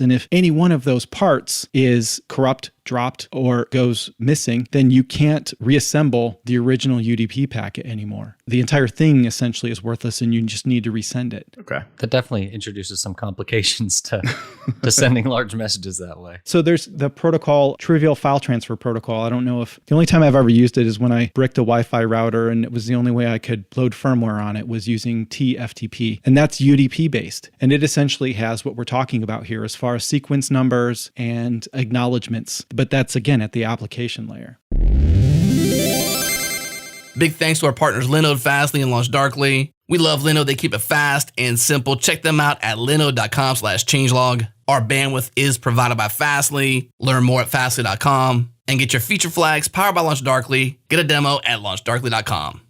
And if any one of those parts is corrupt, dropped, or goes missing, then you can't reassemble the original UDP packet anymore. The entire thing essentially is worthless and you just need to resend it. Okay. That definitely introduces some complications to sending large messages that way. So there's the protocol, Trivial File Transfer Protocol. I don't know if the only time I've ever used it is when I bricked a Wi-Fi router, and it was the only way I could load firmware on it was using TFTP. And that's UDP based. And it essentially has what we're talking about here as far as sequence numbers and acknowledgements. But that's, again, at the application layer. Big thanks to our partners Linode, Fastly, and LaunchDarkly. We love Linode. They keep it fast and simple. Check them out at linode.com/changelog. Our bandwidth is provided by Fastly. Learn more at fastly.com and get your feature flags powered by LaunchDarkly. Get a demo at launchdarkly.com.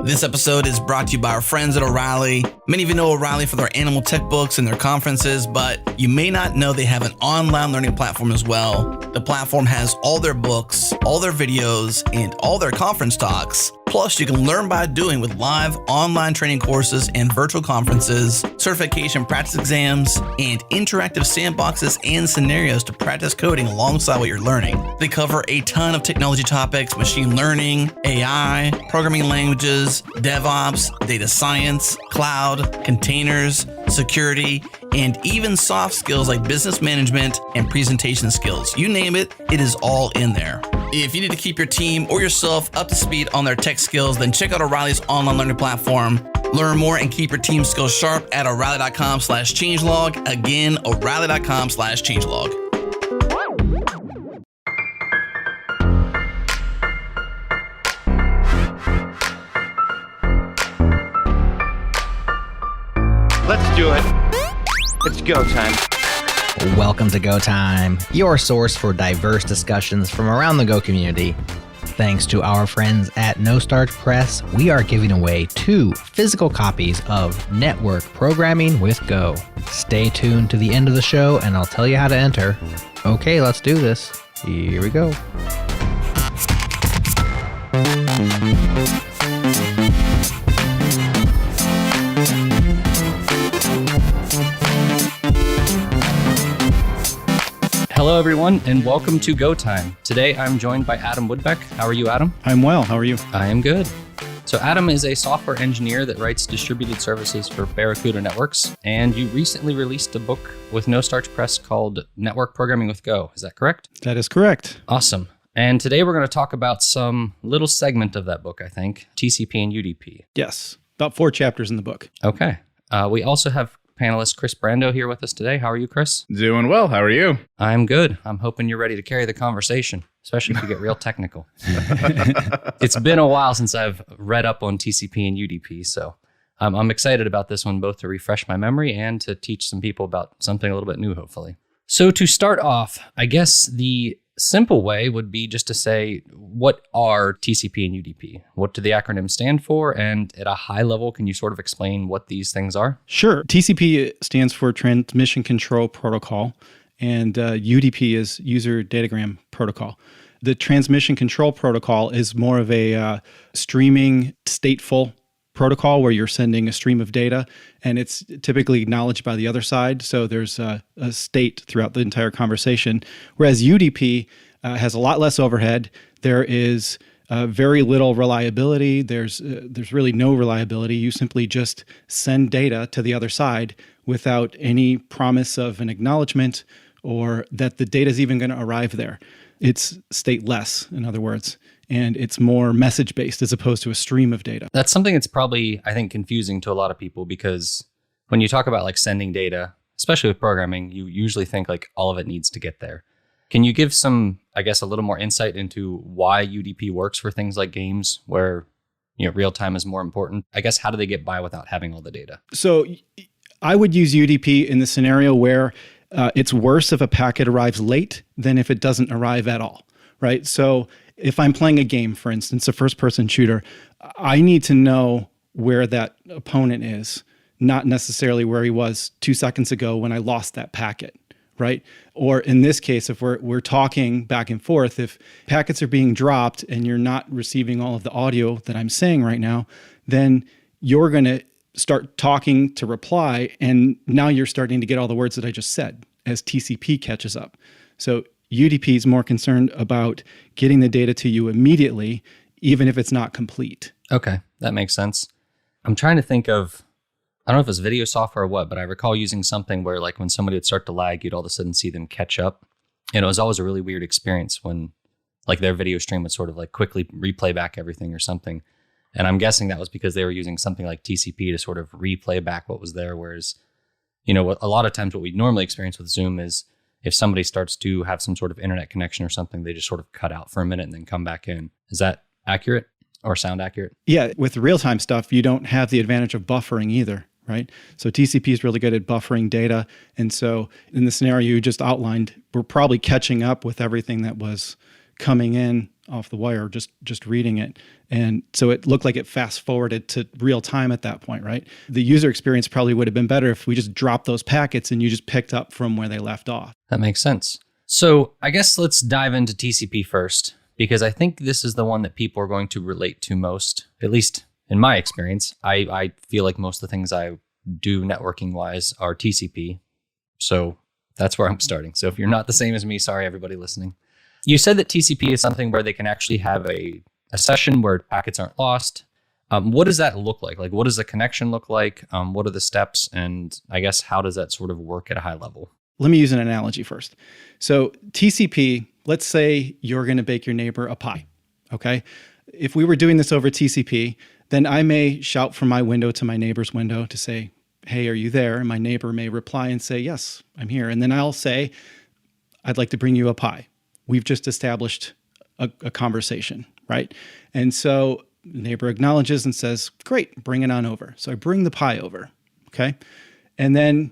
This episode is brought to you by our friends at O'Reilly. Many of you know O'Reilly for their animal tech books and their conferences, but you may not know they have an online learning platform as well. The platform has all their books, all their videos, and all their conference talks. Plus, you can learn by doing with live online training courses and virtual conferences, certification practice exams, and interactive sandboxes and scenarios to practice coding alongside what you're learning. They cover a ton of technology topics: machine learning, AI, programming languages, DevOps, data science, cloud, containers, security, and even soft skills like business management and presentation skills. You name it, it is all in there. If you need to keep your team or yourself up to speed on their tech skills, then check out O'Reilly's online learning platform. Learn more and keep your team skills sharp at O'Reilly.com/changelog. Again, O'Reilly.com/changelog. Let's do it. It's go time. Welcome to Go Time, your source for diverse discussions from around the Go community. Thanks to our friends at No Starch Press, we are giving away 2 physical copies of Network Programming with Go. Stay tuned to the end of the show and I'll tell you how to enter. Okay, let's do this. Here we go. Hello, everyone, and welcome to Go Time. Today, I'm joined by Adam Woodbeck. How are you, Adam? I'm well. How are you? I am good. So Adam is a software engineer that writes distributed services for Barracuda Networks, and you recently released a book with No Starch Press called Network Programming with Go. Is that correct? That is correct. Awesome. And today we're going to talk about some little segment of that book, I think, TCP and UDP. Yes. About 4 chapters in the book. Okay. We also have panelist Chris Brando here with us today. How are you, Chris? Doing well. How are you? I'm good. I'm hoping you're ready to carry the conversation, especially if you get real technical. It's been a while since I've read up on TCP and UDP, so I'm excited about this one, both to refresh my memory and to teach some people about something a little bit new, hopefully. So to start off, I guess the simple way would be just to say, what are TCP and UDP? What do the acronyms stand for? And at a high level, can you sort of explain what these things are? Sure. TCP stands for Transmission Control Protocol, and UDP is User Datagram Protocol. The Transmission Control Protocol is more of a streaming stateful protocol where you're sending a stream of data, and it's typically acknowledged by the other side. So there's a state throughout the entire conversation. Whereas UDP has a lot less overhead. There is very little reliability. There's really no reliability. You simply just send data to the other side without any promise of an acknowledgement or that the data is even going to arrive there. It's stateless, in other words. And it's more message-based as opposed to a stream of data. That's something that's probably, I think, confusing to a lot of people, because when you talk about like sending data, especially with programming, you usually think like all of it needs to get there. Can you give some, I guess, a little more insight into why UDP works for things like games where, you know, real time is more important? I guess, how do they get by without having all the data? So I would use UDP in the scenario where it's worse if a packet arrives late than if it doesn't arrive at all, right? So if I'm playing a game, for instance, a first-person shooter, I need to know where that opponent is, not necessarily where he was 2 seconds ago when I lost that packet, right? Or in this case, if we're talking back and forth, if packets are being dropped and you're not receiving all of the audio that I'm saying right now, then you're going to start talking to reply, and now you're starting to get all the words that I just said as TCP catches up. So UDP is more concerned about getting the data to you immediately, even if it's not complete. Okay, that makes sense. I'm trying to think of, I don't know if it's video software or what, but I recall using something where like when somebody would start to lag, you'd all of a sudden see them catch up. And it was always a really weird experience when like their video stream would sort of like quickly replay back everything or something. And I'm guessing that was because they were using something like TCP to sort of replay back what was there. Whereas, you know, a lot of times what we normally experience with Zoom is if somebody starts to have some sort of internet connection or something, they just sort of cut out for a minute and then come back in. Is that accurate or sound accurate? Yeah, with real-time stuff, you don't have the advantage of buffering either, right? So TCP is really good at buffering data. And so in the scenario you just outlined, we're probably catching up with everything that was coming in off the wire, just reading it. And so it looked like it fast forwarded to real time at that point, right? The user experience probably would have been better if we just dropped those packets and you just picked up from where they left off. That makes sense. So I guess let's dive into TCP first, because I think this is the one that people are going to relate to most, at least in my experience. I feel like most of the things I do networking wise are TCP. So that's where I'm starting. So if you're not the same as me, sorry, everybody listening. You said that TCP is something where they can actually have a session where packets aren't lost. What does that look like? Like, what does the connection look like? What are the steps? And I guess, how does that sort of work at a high level? Let me use an analogy first. So TCP, let's say you're going to bake your neighbor a pie, okay? If we were doing this over TCP, then I may shout from my window to my neighbor's window to say, hey, are you there? And my neighbor may reply and say, yes, I'm here. And then I'll say, I'd like to bring you a pie. We've just established a conversation, right? And so neighbor acknowledges and says, great, bring it on over. So I bring the pie over, okay? And then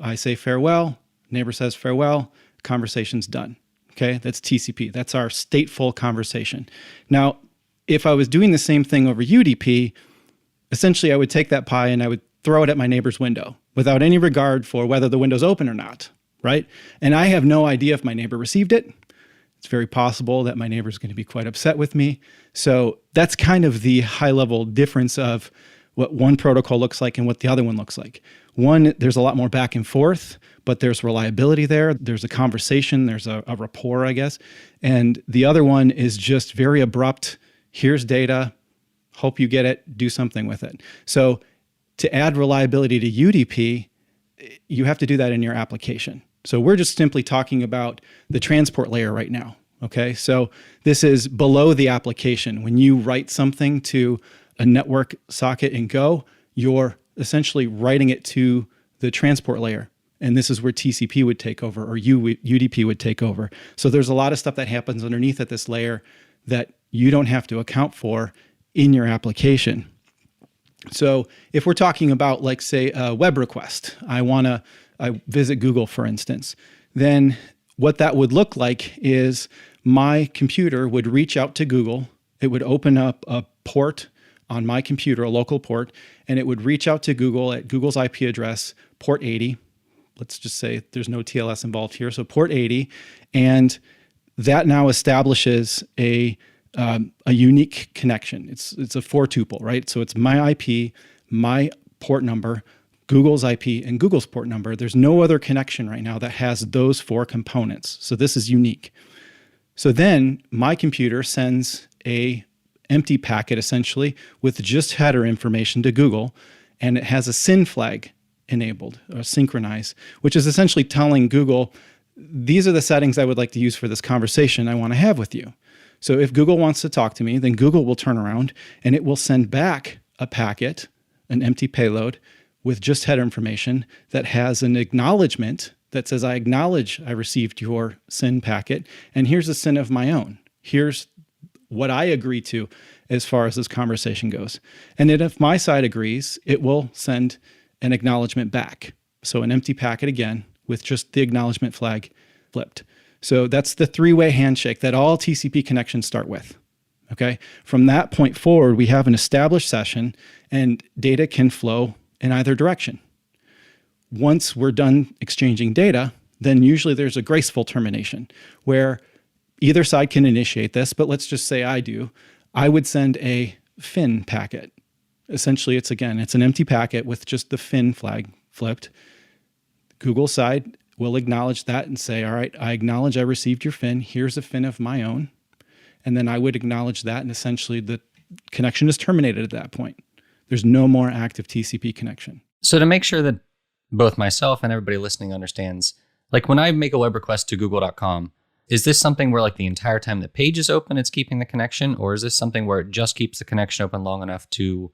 I say farewell, neighbor says farewell, conversation's done, okay? That's TCP. That's our stateful conversation. Now, if I was doing the same thing over UDP, essentially I would take that pie and I would throw it at my neighbor's window without any regard for whether the window's open or not, right? And I have no idea if my neighbor received it. It's very possible that my neighbor's going to be quite upset with me. So that's kind of the high-level difference of what one protocol looks like and what the other one looks like. One, there's a lot more back and forth, but there's reliability there. There's a conversation. There's a rapport, I guess. And the other one is just very abrupt. Here's data. Hope you get it. Do something with it. So to add reliability to UDP, you have to do that in your application. So we're just simply talking about the transport layer right now, okay? So this is below the application. When you write something to a network socket in Go, you're essentially writing it to the transport layer. And this is where TCP would take over or UDP would take over. So there's a lot of stuff that happens underneath at this layer that you don't have to account for in your application. So if we're talking about, like, say, a web request, I visit Google, for instance, then what that would look like is my computer would reach out to Google. It would open up a port on my computer, a local port, and it would reach out to Google at Google's IP address, port 80. Let's just say there's no TLS involved here, so port 80. And that now establishes a unique connection. It's a 4-tuple, right? So it's my IP, my port number, Google's IP, and Google's port number. There's no other connection right now that has those 4 components. So this is unique. So then my computer sends a empty packet essentially with just header information to Google, and it has a SYN flag enabled or synchronize, which is essentially telling Google, these are the settings I would like to use for this conversation I want to have with you. So if Google wants to talk to me, then Google will turn around and it will send back a packet, an empty payload, with just header information that has an acknowledgement that says, I acknowledge I received your SYN packet, and here's a SYN of my own. Here's what I agree to as far as this conversation goes. And then if my side agrees, it will send an acknowledgement back. So an empty packet again with just the acknowledgement flag flipped. So that's the 3-way handshake that all TCP connections start with. Okay. From that point forward, we have an established session and data can flow in either direction. Once we're done exchanging data, then usually there's a graceful termination where either side can initiate this, but let's just say I do. I would send a FIN packet. Essentially, it's an empty packet with just the fin flag flipped. Google side will acknowledge that and say, all right, I acknowledge I received your fin. Here's a fin of my own. And then I would acknowledge that, and essentially the connection is terminated at that point. There's no more active TCP connection. So to make sure that both myself and everybody listening understands, like when I make a web request to google.com, is this something where like the entire time the page is open, it's keeping the connection? Or is this something where it just keeps the connection open long enough to,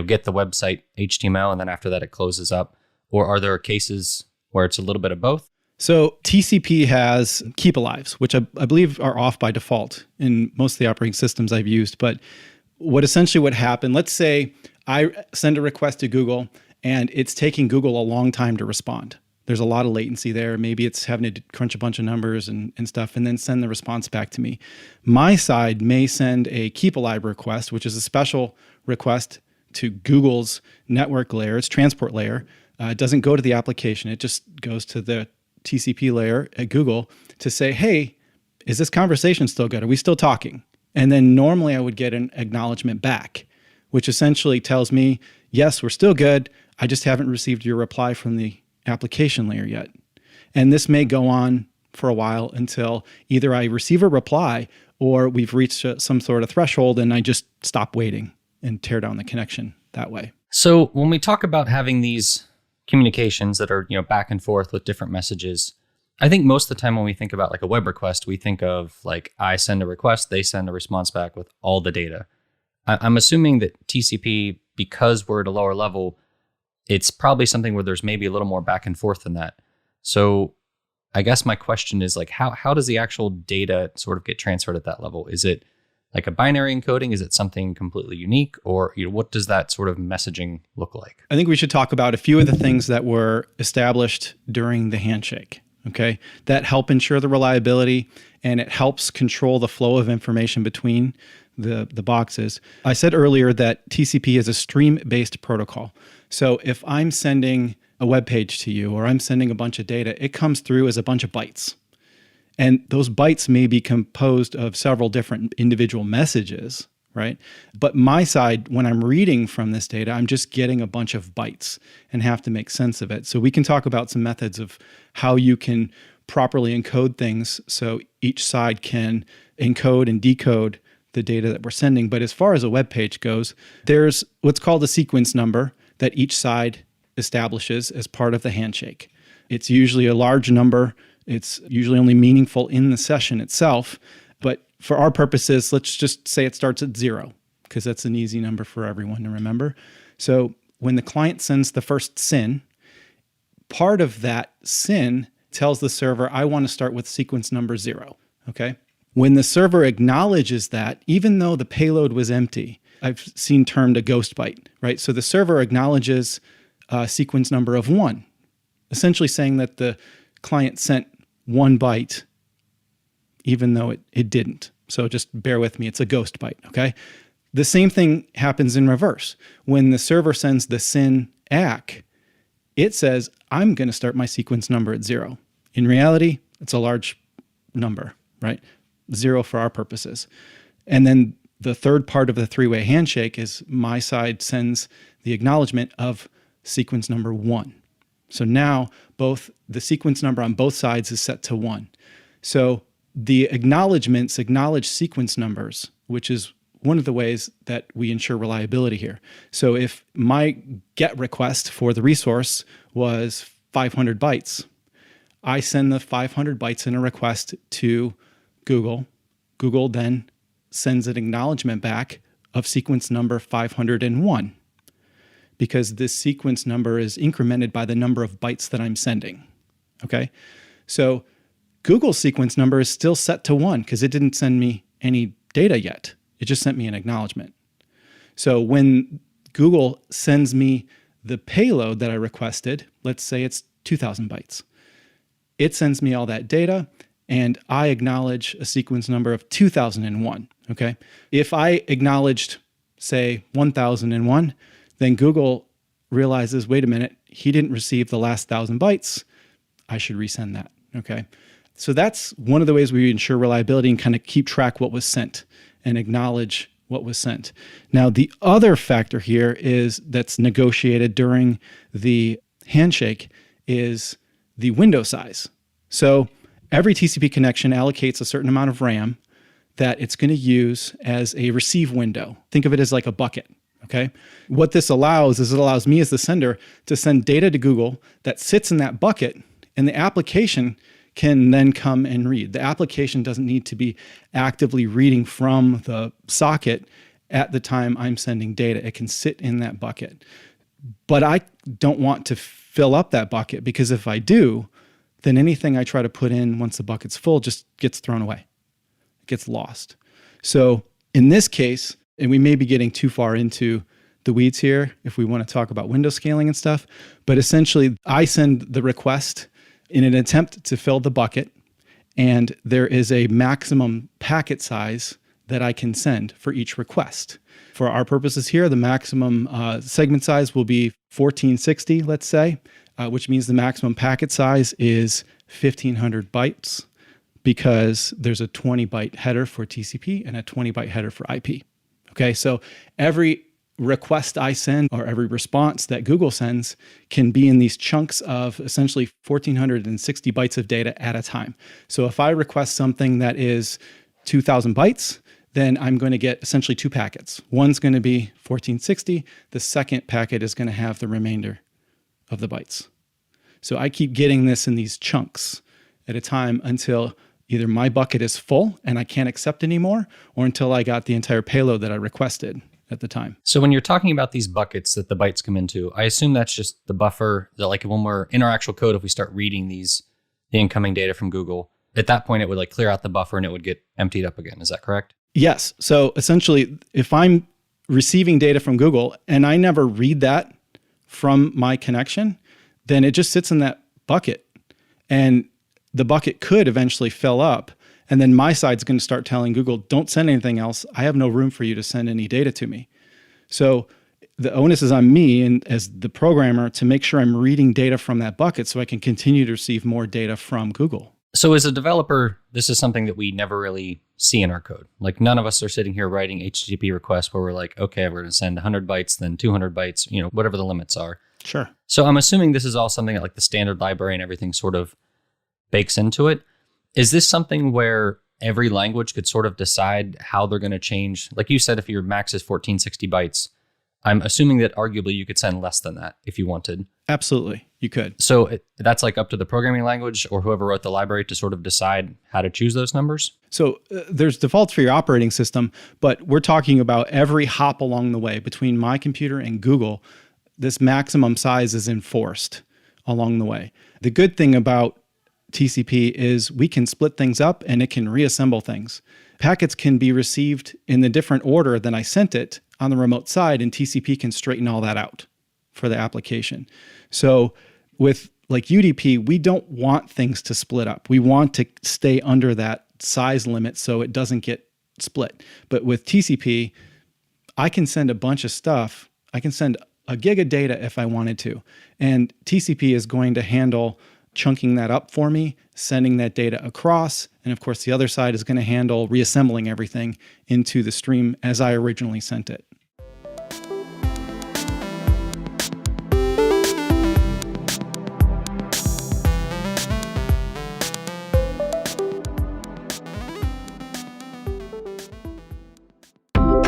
get the website HTML and then after that it closes up? Or are there cases where it's a little bit of both? So TCP has keep alives, which I believe are off by default in most of the operating systems I've used. But what essentially would happen, let's say I send a request to Google and it's taking Google a long time to respond. There's a lot of latency there. Maybe it's having to crunch a bunch of numbers and stuff and then send the response back to me. My side may send a keep alive request, which is a special request to Google's network layer, its transport layer. It doesn't go to the application. It just goes to the TCP layer at Google to say, hey, is this conversation still good? Are we still talking? And then normally I would get an acknowledgement back, which essentially tells me, yes, we're still good. I just haven't received your reply from the application layer yet. And this may go on for a while until either I receive a reply or we've reached some sort of threshold and I just stop waiting and tear down the connection that way. So when we talk about having these communications that are, back and forth with different messages, I think most of the time when we think about like a web request, we think of like I send a request, they send a response back with all the data. I'm assuming that TCP, because we're at a lower level, it's probably something where there's maybe a little more back and forth than that. So I guess my question is like, how does the actual data sort of get transferred at that level? Is it like a binary encoding? Is it something completely unique? Or what does that sort of messaging look like? I think we should talk about a few of the things that were established during the handshake, okay, that help ensure the reliability and it helps control the flow of information between the boxes. I said earlier that TCP is a stream-based protocol. So if I'm sending a web page to you or I'm sending a bunch of data, it comes through as a bunch of bytes. And those bytes may be composed of several different individual messages, right? But my side, when I'm reading from this data, I'm just getting a bunch of bytes and have to make sense of it. So we can talk about some methods of how you can properly encode things so each side can encode and decode the data that we're sending. But as far as a web page goes, there's what's called a sequence number that each side establishes as part of the handshake. It's usually a large number. It's usually only meaningful in the session itself. But for our purposes, let's just say it starts at 0, because that's an easy number for everyone to remember. So when the client sends the first SYN, part of that SYN tells the server, I want to start with sequence number 0, okay? When the server acknowledges that, even though the payload was empty, I've seen termed a ghost byte, right? So the server acknowledges a sequence number of 1, essentially saying that the client sent 1 byte, even though it didn't. So just bear with me, it's a ghost byte, okay? The same thing happens in reverse. When the server sends the SYN ACK, it says, I'm going to start my sequence number at 0. In reality, it's a large number, right? 0 for our purposes. And then the third part of the three-way handshake is my side sends the acknowledgement of sequence number 1. So now both the sequence number on both sides is set to 1. So the acknowledgements acknowledge sequence numbers, which is one of the ways that we ensure reliability here. So if my GET request for the resource was 500 bytes, I send the 500 bytes in a request to Google. Google then sends an acknowledgement back of sequence number 501. Because this sequence number is incremented by the number of bytes that I'm sending, okay? So Google's sequence number is still set to 1 because it didn't send me any data yet. It just sent me an acknowledgement. So when Google sends me the payload that I requested, let's say it's 2,000 bytes, it sends me all that data and I acknowledge a sequence number of 2001, okay? If I acknowledged, say, 1001, then Google realizes, wait a minute, he didn't receive the last 1,000 bytes. I should resend that, okay? So that's one of the ways we ensure reliability and kind of keep track what was sent and acknowledge what was sent. Now, the other factor here is that's negotiated during the handshake is the window size. So every TCP connection allocates a certain amount of RAM that it's going to use as a receive window. Think of it as like a bucket. Okay. What this allows is it allows me as the sender to send data to Google that sits in that bucket, and the application can then come and read. The application doesn't need to be actively reading from the socket at the time I'm sending data. It can sit in that bucket. But I don't want to fill up that bucket, because if I do, then anything I try to put in once the bucket's full just gets thrown away. It gets lost. So in this case, and we may be getting too far into the weeds here if we want to talk about window scaling and stuff, but essentially I send the request in an attempt to fill the bucket, and there is a maximum packet size that I can send for each request. For our purposes here, the maximum segment size will be 1460, let's say, which means the maximum packet size is 1500 bytes, because there's a 20 byte header for TCP and a 20 byte header for IP. Okay, so every request I send or every response that Google sends can be in these chunks of essentially 1460 bytes of data at a time. So if I request something that is 2000 bytes, then I'm going to get essentially two packets. One's going to be 1460. The second packet is going to have the remainder of the bytes. So I keep getting this in these chunks at a time until either my bucket is full and I can't accept anymore, or until I got the entire payload that I requested at the time. So when you're talking about these buckets that the bytes come into, I assume that's just the buffer that, like, when we're in our actual code, if we start reading the incoming data from Google, at that point it would like clear out the buffer and it would get emptied up again. Is that correct? Yes. So essentially, if I'm receiving data from Google and I never read that from my connection, then it just sits in that bucket, and the bucket could eventually fill up. And then my side's going to start telling Google, don't send anything else. I have no room for you to send any data to me. So the onus is on me, and as the programmer, to make sure I'm reading data from that bucket so I can continue to receive more data from Google. So as a developer, this is something that we never really see in our code. Like, none of us are sitting here writing HTTP requests where we're like, okay, we're going to send 100 bytes, then 200 bytes, whatever the limits are. Sure. So I'm assuming this is all something that, like, the standard library and everything sort of bakes into it. Is this something where every language could sort of decide how they're going to change? Like you said, if your max is 1460 bytes, I'm assuming that arguably you could send less than that if you wanted. Absolutely, you could. So that's like up to the programming language or whoever wrote the library to sort of decide how to choose those numbers? So there's defaults for your operating system, but we're talking about every hop along the way between my computer and Google. This maximum size is enforced along the way. The good thing about TCP is we can split things up and it can reassemble things. Packets can be received in the different order than I sent it on the remote side, and TCP can straighten all that out for the application. So with like UDP, we don't want things to split up. We want to stay under that size limit so it doesn't get split. But with TCP, I can send a bunch of stuff. I can send a gig of data if I wanted to. And TCP is going to handle chunking that up for me, sending that data across. And of course, the other side is going to handle reassembling everything into the stream as I originally sent it.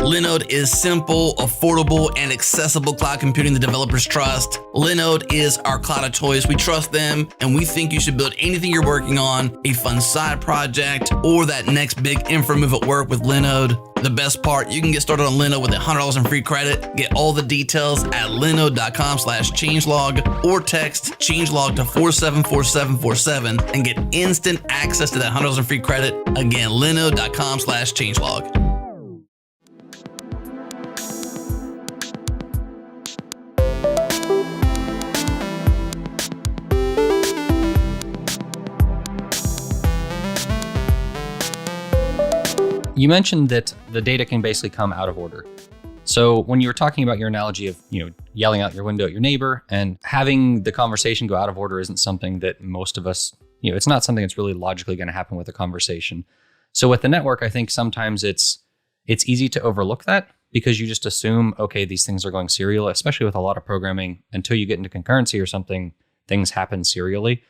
Linode is simple, affordable, and accessible cloud computing the developers trust. Linode is our cloud of choice. We trust them, and we think you should build anything you're working on, a fun side project, or that next big infra move at work with Linode. The best part, you can get started on Linode with $100 in free credit. Get all the details at linode.com/changelog or text changelog to 474747 and get instant access to that $100 in free credit. Again, linode.com/changelog. You mentioned that the data can basically come out of order. So when you were talking about your analogy of, yelling out your window at your neighbor and having the conversation go out of order isn't something that most of us, it's not something that's really logically going to happen with a conversation. So with the network, I think sometimes it's it's easy to overlook that because you just assume, okay, these things are going serial, especially with a lot of programming. Until you get into concurrency or something, things happen serially.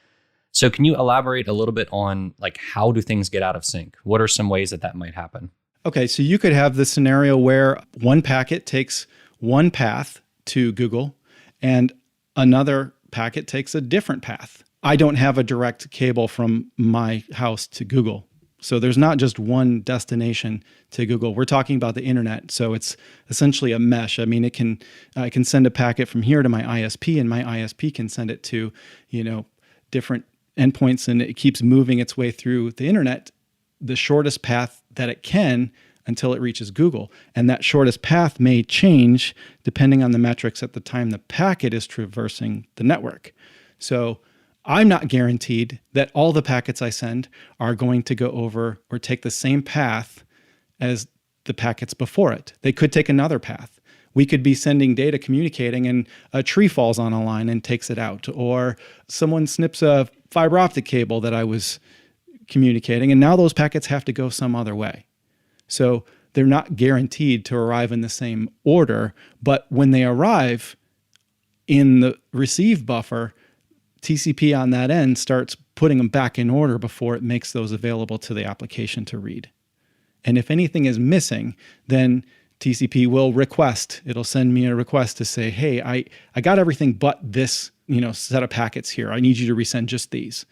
So can you elaborate a little bit on like how do things get out of sync? What are some ways that might happen? Okay, so you could have the scenario where one packet takes one path to Google and another packet takes a different path. I don't have a direct cable from my house to Google. So there's not just one destination to Google. We're talking about the internet. So it's essentially a mesh. I mean, I can send a packet from here to my ISP, and my ISP can send it to, different endpoints, and it keeps moving its way through the internet, the shortest path that it can until it reaches Google. And that shortest path may change depending on the metrics at the time the packet is traversing the network. So I'm not guaranteed that all the packets I send are going to go over or take the same path as the packets before it. They could take another path. We could be sending data, communicating, and a tree falls on a line and takes it out. Or someone snips a fiber optic cable that I was communicating, and now those packets have to go some other way. So they're not guaranteed to arrive in the same order, but when they arrive in the receive buffer, TCP on that end starts putting them back in order before it makes those available to the application to read. And if anything is missing, then TCP will request. It'll send me a request to say, hey, I got everything but this, set of packets here. I need you to resend just these.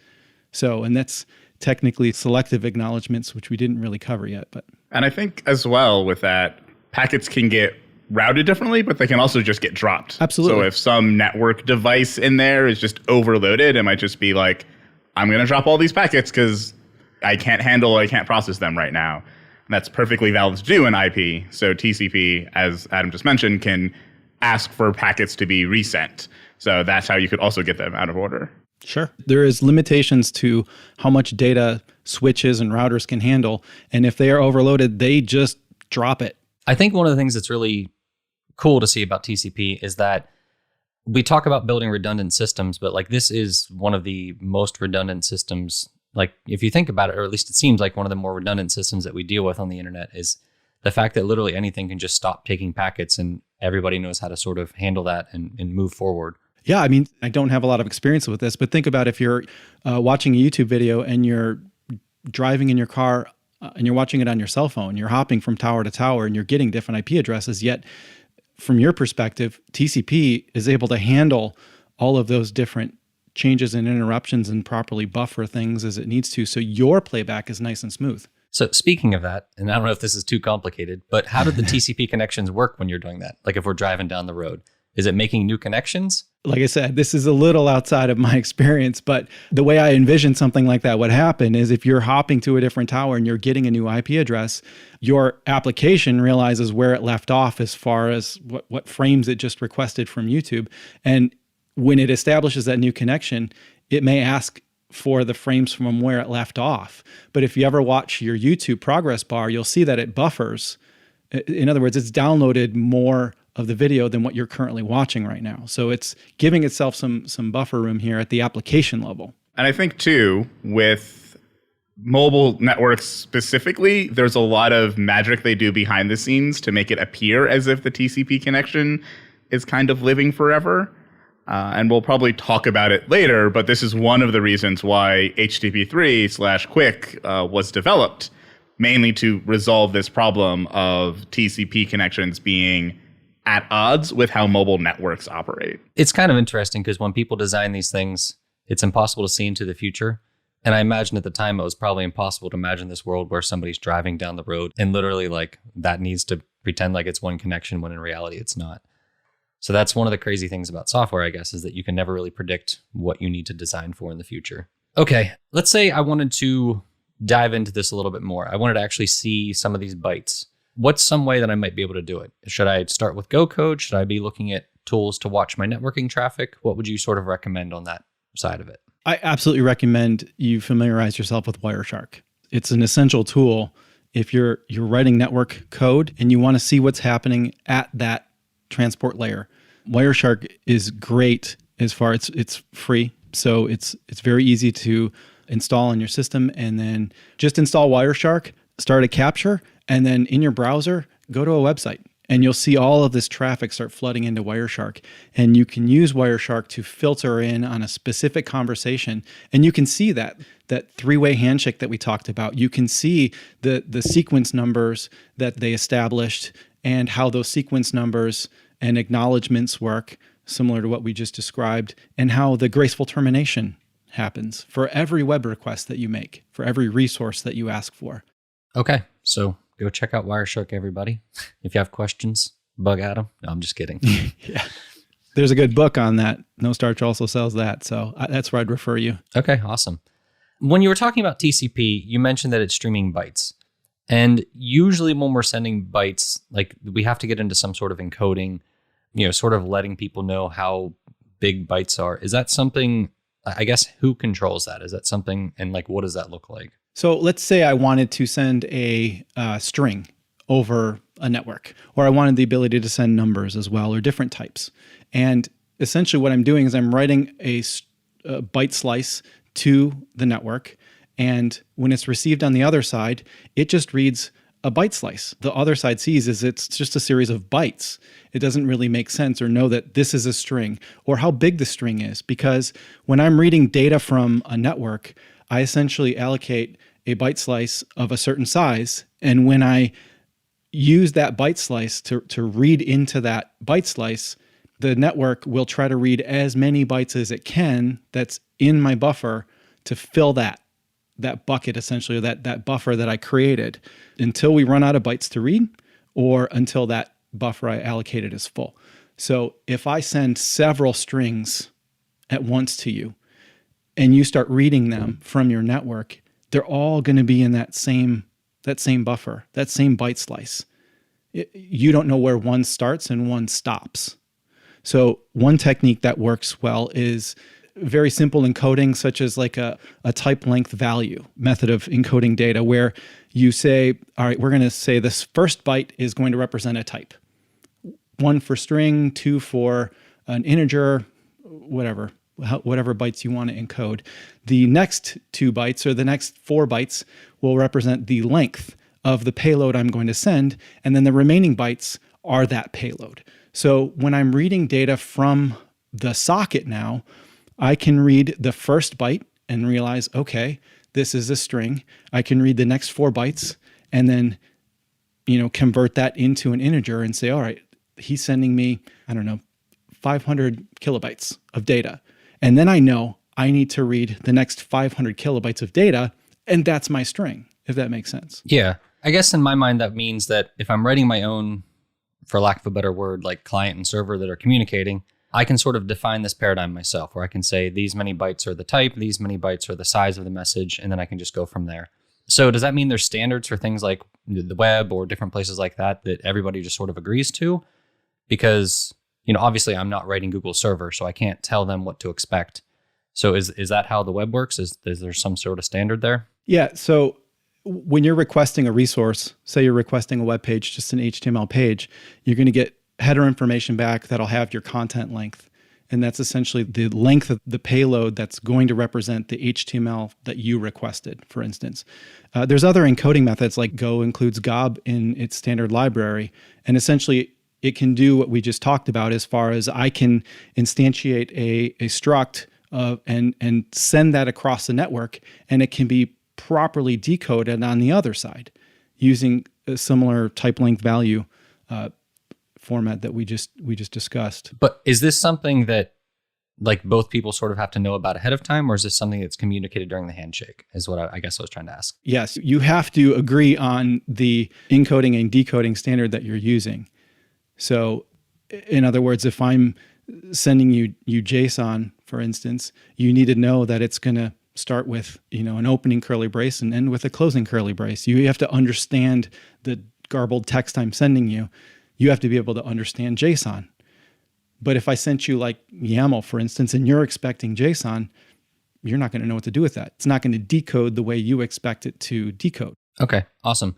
So, and that's technically selective acknowledgements, which we didn't really cover yet. And I think as well with that, packets can get routed differently, but they can also just get dropped. Absolutely. So if some network device in there is just overloaded, it might just be like, I'm going to drop all these packets because I can't process them right now. And that's perfectly valid to do in IP. So TCP, as Adam just mentioned, can ask for packets to be resent. So that's how you could also get them out of order. Sure. There is limitations to how much data switches and routers can handle. And if they are overloaded, they just drop it. I think one of the things that's really cool to see about TCP is that we talk about building redundant systems, but like this is one of the most redundant systems. Like if you think about it, or at least it seems like one of the more redundant systems that we deal with on the internet is the fact that literally anything can just stop taking packets and everybody knows how to sort of handle that and move forward. Yeah, I mean, I don't have a lot of experience with this, but think about if you're watching a YouTube video and you're driving in your car and you're watching it on your cell phone, you're hopping from tower to tower and you're getting different IP addresses, yet from your perspective, TCP is able to handle all of those different changes and interruptions and properly buffer things as it needs to. So your playback is nice and smooth. So speaking of that, and I don't know if this is too complicated, but how do the TCP connections work when you're doing that? Like if we're driving down the road, is it making new connections? Like I said, this is a little outside of my experience, but the way I envision something like that would happen is if you're hopping to a different tower and you're getting a new IP address, your application realizes where it left off as far as what frames it just requested from YouTube. And when it establishes that new connection, it may ask for the frames from where it left off. But if you ever watch your YouTube progress bar, you'll see that it buffers. In other words, it's downloaded more of the video than what you're currently watching right now. So it's giving itself some buffer room here at the application level. And I think too, with mobile networks specifically, there's a lot of magic they do behind the scenes to make it appear as if the TCP connection is kind of living forever. And we'll probably talk about it later, but this is one of the reasons why HTTP/QUIC was developed, mainly to resolve this problem of TCP connections being at odds with how mobile networks operate. It's kind of interesting because when people design these things, it's impossible to see into the future. And I imagine at the time it was probably impossible to imagine this world where somebody's driving down the road and literally like that needs to pretend like it's one connection when in reality it's not. So that's one of the crazy things about software, I guess, is that you can never really predict what you need to design for in the future. Okay, let's say I wanted to dive into this a little bit more. I wanted to actually see some of these bytes. What's some way that I might be able to do it? Should I start with GoCode? Should I be looking at tools to watch my networking traffic? What would you sort of recommend on that side of it? I absolutely recommend you familiarize yourself with Wireshark. It's an essential tool if you're writing network code and you want to see what's happening at that transport layer. Wireshark is great as far as it's free. So it's very easy to install on your system, and then just install Wireshark. start a capture, and then in your browser, go to a website. And you'll see all of this traffic start flooding into Wireshark. And you can use Wireshark to filter in on a specific conversation. And you can see that three-way handshake that we talked about. You can see the sequence numbers that they established and how those sequence numbers and acknowledgements work, similar to what we just described, and how the graceful termination happens for every web request that you make, for every resource that you ask for. Okay, so go check out Wireshark, everybody. If you have questions, bug at them. No, I'm just kidding. Yeah. There's a good book on that. No Starch also sells that. So that's where I'd refer you. Okay, awesome. When you were talking about TCP, you mentioned that it's streaming bytes. And usually when we're sending bytes, like we have to get into some sort of encoding, sort of letting people know how big bytes are. Is that something, I guess, who controls that? Is that something, and like, what does that look like? So let's say I wanted to send a string over a network, or I wanted the ability to send numbers as well, or different types. And essentially what I'm doing is I'm writing a byte slice to the network. And when it's received on the other side, it just reads a byte slice. The other side sees is it's just a series of bytes. It doesn't really make sense or know that this is a string or how big the string is, because when I'm reading data from a network, I essentially allocate a byte slice of a certain size. And when I use that byte slice to read into that byte slice, the network will try to read as many bytes as it can that's in my buffer to fill that bucket, essentially, or that buffer that I created, until we run out of bytes to read, or until that buffer I allocated is full. So if I send several strings at once to you, and you start reading them from your network, they're all going to be in that same buffer, that same byte slice. You don't know where one starts and one stops. So one technique that works well is very simple encoding, such as like a type length value method of encoding data, where you say, all right, we're going to say this first byte is going to represent a type. 1 for string, 2 for an integer, whatever bytes you want to encode. The next 2 bytes or the next 4 bytes will represent the length of the payload I'm going to send, and then the remaining bytes are that payload. So when I'm reading data from the socket now, I can read the first byte and realize, okay, this is a string. I can read the next 4 bytes and then, convert that into an integer and say, all right, he's sending me, 500 kilobytes of data. And then I know I need to read the next 500 kilobytes of data, and that's my string, if that makes sense. Yeah. I guess in my mind, that means that if I'm writing my own, for lack of a better word, like client and server that are communicating, I can sort of define this paradigm myself, where I can say these many bytes are the type, these many bytes are the size of the message, and then I can just go from there. So does that mean there's standards for things like the web or different places like that everybody just sort of agrees to? Because, obviously I'm not writing Google server, so I can't tell them what to expect. So is that how the web works? Is there some sort of standard there? Yeah. So when you're requesting a resource, say you're requesting a web page, just an HTML page, you're going to get header information back that'll have your content length. And that's essentially the length of the payload that's going to represent the HTML that you requested, for instance. There's other encoding methods, like Go includes GOB in its standard library. And essentially, it can do what we just talked about, as far as I can instantiate a struct and send that across the network, and it can be properly decoded on the other side using a similar type length value format that we just discussed. But is this something that like both people sort of have to know about ahead of time, or is this something that's communicated during the handshake, is what I guess I was trying to ask? Yes, you have to agree on the encoding and decoding standard that you're using. So in other words, if I'm sending you JSON, for instance, you need to know that it's going to start with, an opening curly brace and end with a closing curly brace. You have to understand the garbled text I'm sending you. You have to be able to understand JSON. But if I sent you like YAML, for instance, and you're expecting JSON, you're not going to know what to do with that. It's not going to decode the way you expect it to decode. Okay, awesome.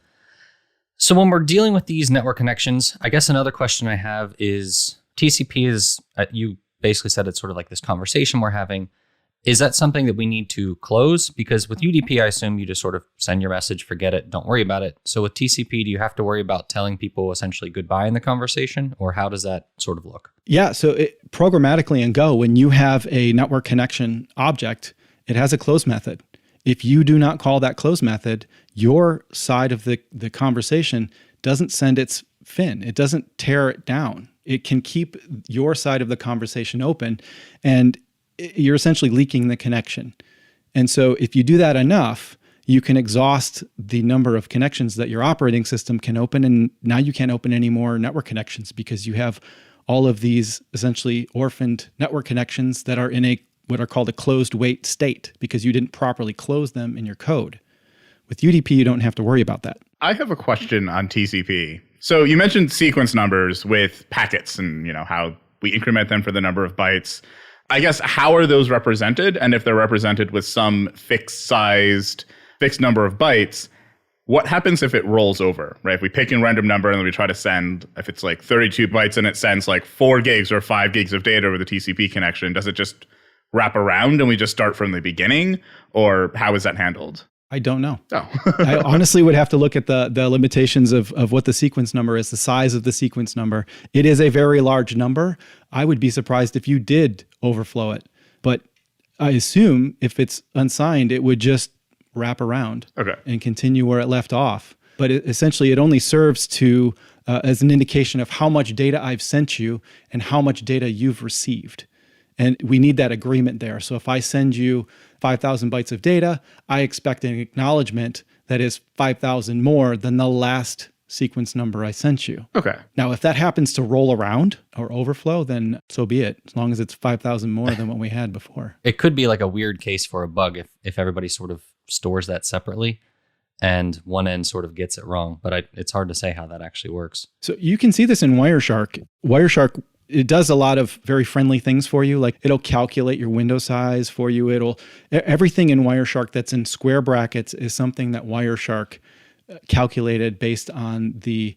So when we're dealing with these network connections, I guess another question I have is TCP is, you basically said it's sort of like this conversation we're having. Is that something that we need to close? Because with UDP, I assume you just sort of send your message, forget it, don't worry about it. So with TCP, do you have to worry about telling people essentially goodbye in the conversation, or how does that sort of look? Yeah, so programmatically in Go, when you have a network connection object, it has a close method. If you do not call that close method, your side of the conversation doesn't send its fin. It doesn't tear it down. It can keep your side of the conversation open, and you're essentially leaking the connection. And so if you do that enough, you can exhaust the number of connections that your operating system can open. And now you can't open any more network connections because you have all of these essentially orphaned network connections that are in what are called a closed wait state because you didn't properly close them in your code. With UDP, you don't have to worry about that. I have a question on TCP. So you mentioned sequence numbers with packets and how we increment them for the number of bytes. I guess, how are those represented? And if they're represented with some fixed number of bytes, what happens if it rolls over, right? If we pick a random number and then we try to send, if it's like 32 bytes and it sends like 4 gigs or 5 gigs of data over the TCP connection, does it just wrap around and we just start from the beginning? Or how is that handled? I don't know. Oh. I honestly would have to look at the limitations of what the sequence number is, the size of the sequence number. It is a very large number. I would be surprised if you did overflow it. But I assume if it's unsigned, it would just wrap around and continue where it left off. But essentially, it only serves to as an indication of how much data I've sent you and how much data you've received. And we need that agreement there. So if I send you 5,000 bytes of data, I expect an acknowledgement that is 5,000 more than the last sequence number I sent you. Okay. Now, if that happens to roll around or overflow, then so be it, as long as it's 5,000 more than what we had before. It could be like a weird case for a bug if everybody sort of stores that separately and one end sort of gets it wrong. But it's hard to say how that actually works. So you can see this in Wireshark. Wireshark, it does a lot of very friendly things for you. Like it'll calculate your window size for you. Everything in Wireshark that's in square brackets is something that Wireshark calculated based on the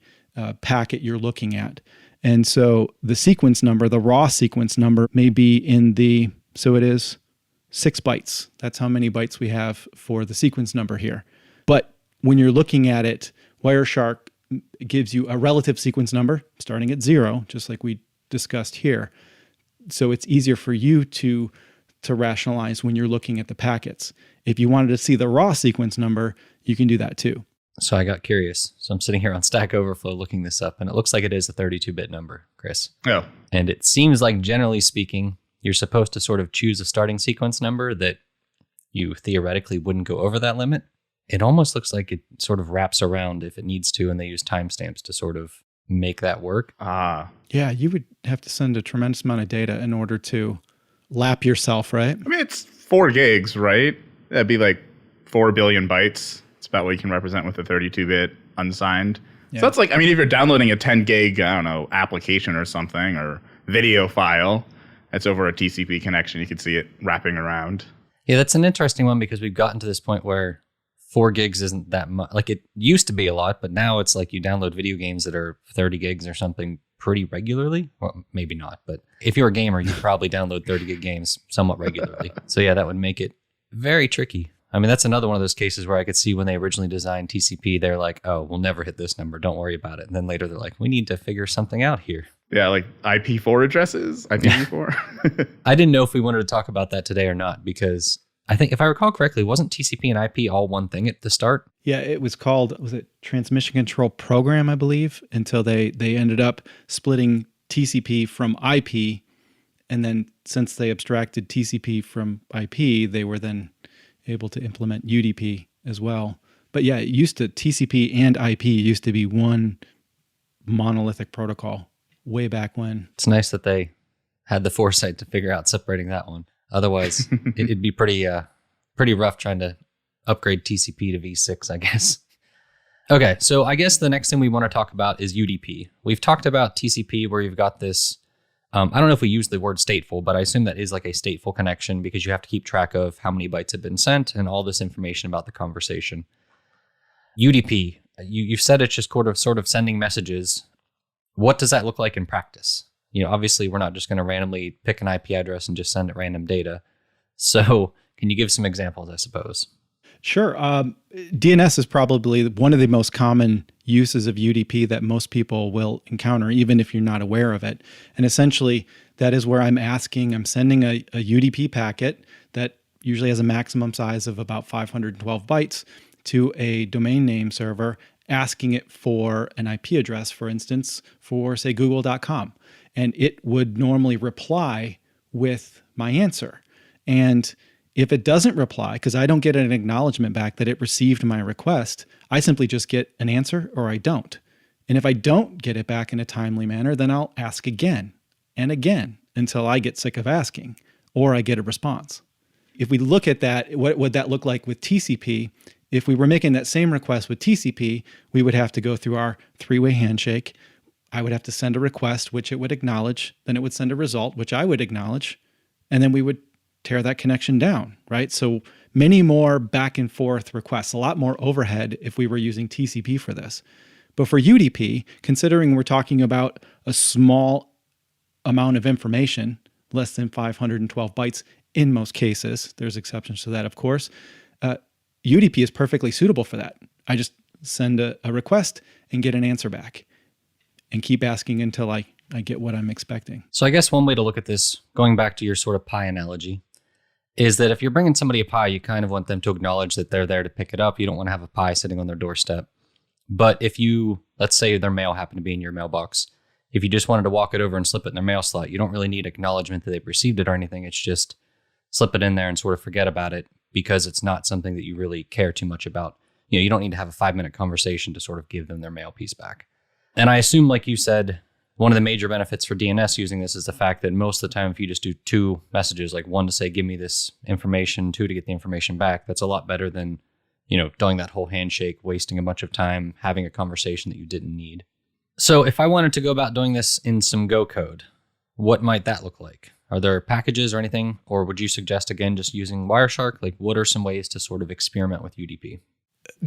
packet you're looking at. And so the sequence number, the raw sequence number, may be so it is 6 bytes. That's how many bytes we have for the sequence number here. But when you're looking at it, Wireshark gives you a relative sequence number starting at 0, just like we discussed here. So it's easier for you to rationalize when you're looking at the packets. If you wanted to see the raw sequence number, you can do that too. So I got curious. So I'm sitting here on Stack Overflow looking this up, and it looks like it is a 32-bit number, Chris. Oh. And it seems like, generally speaking, you're supposed to sort of choose a starting sequence number that you theoretically wouldn't go over that limit. It almost looks like it sort of wraps around if it needs to, and they use timestamps to sort of make that work. Yeah, you would have to send a tremendous amount of data in order to lap yourself, right? I mean, it's 4 gigs, right? That'd be like 4 billion bytes. It's about what you can represent with a 32-bit unsigned. Yeah. So that's like, I mean, if you're downloading a 10 gig, I don't know, application or something, or video file, that's over a TCP connection, you can see it wrapping around. Yeah, that's an interesting one because we've gotten to this point where 4 gigs isn't that much. Like it used to be a lot, but now it's like you download video games that are 30 gigs or something pretty regularly. Well, maybe not, but if you're a gamer, you probably download 30 gig games somewhat regularly. So yeah, that would make it very tricky. I mean, that's another one of those cases where I could see when they originally designed TCP, they're like, oh, we'll never hit this number. Don't worry about it. And then later they're like, we need to figure something out here. Yeah, like IP4 addresses, IPv4. I didn't know if we wanted to talk about that today or not, because I think if I recall correctly, wasn't TCP and IP all one thing at the start? Yeah, it was called, Transmission Control Program, I believe, until they ended up splitting TCP from IP. And then since they abstracted TCP from IP, they were then able to implement UDP as well. But yeah, TCP and IP used to be one monolithic protocol way back when. It's nice that they had the foresight to figure out separating that one. Otherwise, it'd be pretty rough trying to upgrade TCP to V6, I guess. Okay, so I guess the next thing we want to talk about is UDP. We've talked about TCP where you've got this, I don't know if we use the word stateful, but I assume that is like a stateful connection because you have to keep track of how many bytes have been sent and all this information about the conversation. UDP, you've said it's just sort of sending messages. What does that look like in practice? Obviously, we're not just going to randomly pick an IP address and just send it random data. So can you give some examples, I suppose? Sure. DNS is probably one of the most common uses of UDP that most people will encounter, even if you're not aware of it. And essentially, that is where I'm sending a UDP packet that usually has a maximum size of about 512 bytes to a domain name server, asking it for an IP address, for instance, for, say, google.com. And it would normally reply with my answer. And if it doesn't reply, because I don't get an acknowledgement back that it received my request, I simply just get an answer or I don't. And if I don't get it back in a timely manner, then I'll ask again and again until I get sick of asking or I get a response. If we look at that, what would that look like with TCP? If we were making that same request with TCP, we would have to go through our three-way handshake. I would have to send a request, which it would acknowledge. Then it would send a result, which I would acknowledge. And then we would tear that connection down, right? So many more back and forth requests, a lot more overhead if we were using TCP for this. But for UDP, considering we're talking about a small amount of information, less than 512 bytes in most cases, there's exceptions to that, of course, UDP is perfectly suitable for that. I just send a request and get an answer back and keep asking until I get what I'm expecting. So I guess one way to look at this, going back to your sort of pie analogy, is that if you're bringing somebody a pie, you kind of want them to acknowledge that they're there to pick it up. You don't want to have a pie sitting on their doorstep. But if you, let's say their mail happened to be in your mailbox, if you just wanted to walk it over and slip it in their mail slot, you don't really need acknowledgement that they've received it or anything. It's just slip it in there and sort of forget about it because it's not something that you really care too much about. You know, you don't need to have a 5-minute conversation to sort of give them their mail piece back. And I assume, like you said, one of the major benefits for DNS using this is the fact that most of the time, if you just do 2 messages, like 1 to say, give me this information, 2 to get the information back, that's a lot better than, you know, doing that whole handshake, wasting a bunch of time, having a conversation that you didn't need. So if I wanted to go about doing this in some Go code, what might that look like? Are there packages or anything? Or would you suggest, again, just using Wireshark? Like, what are some ways to sort of experiment with UDP?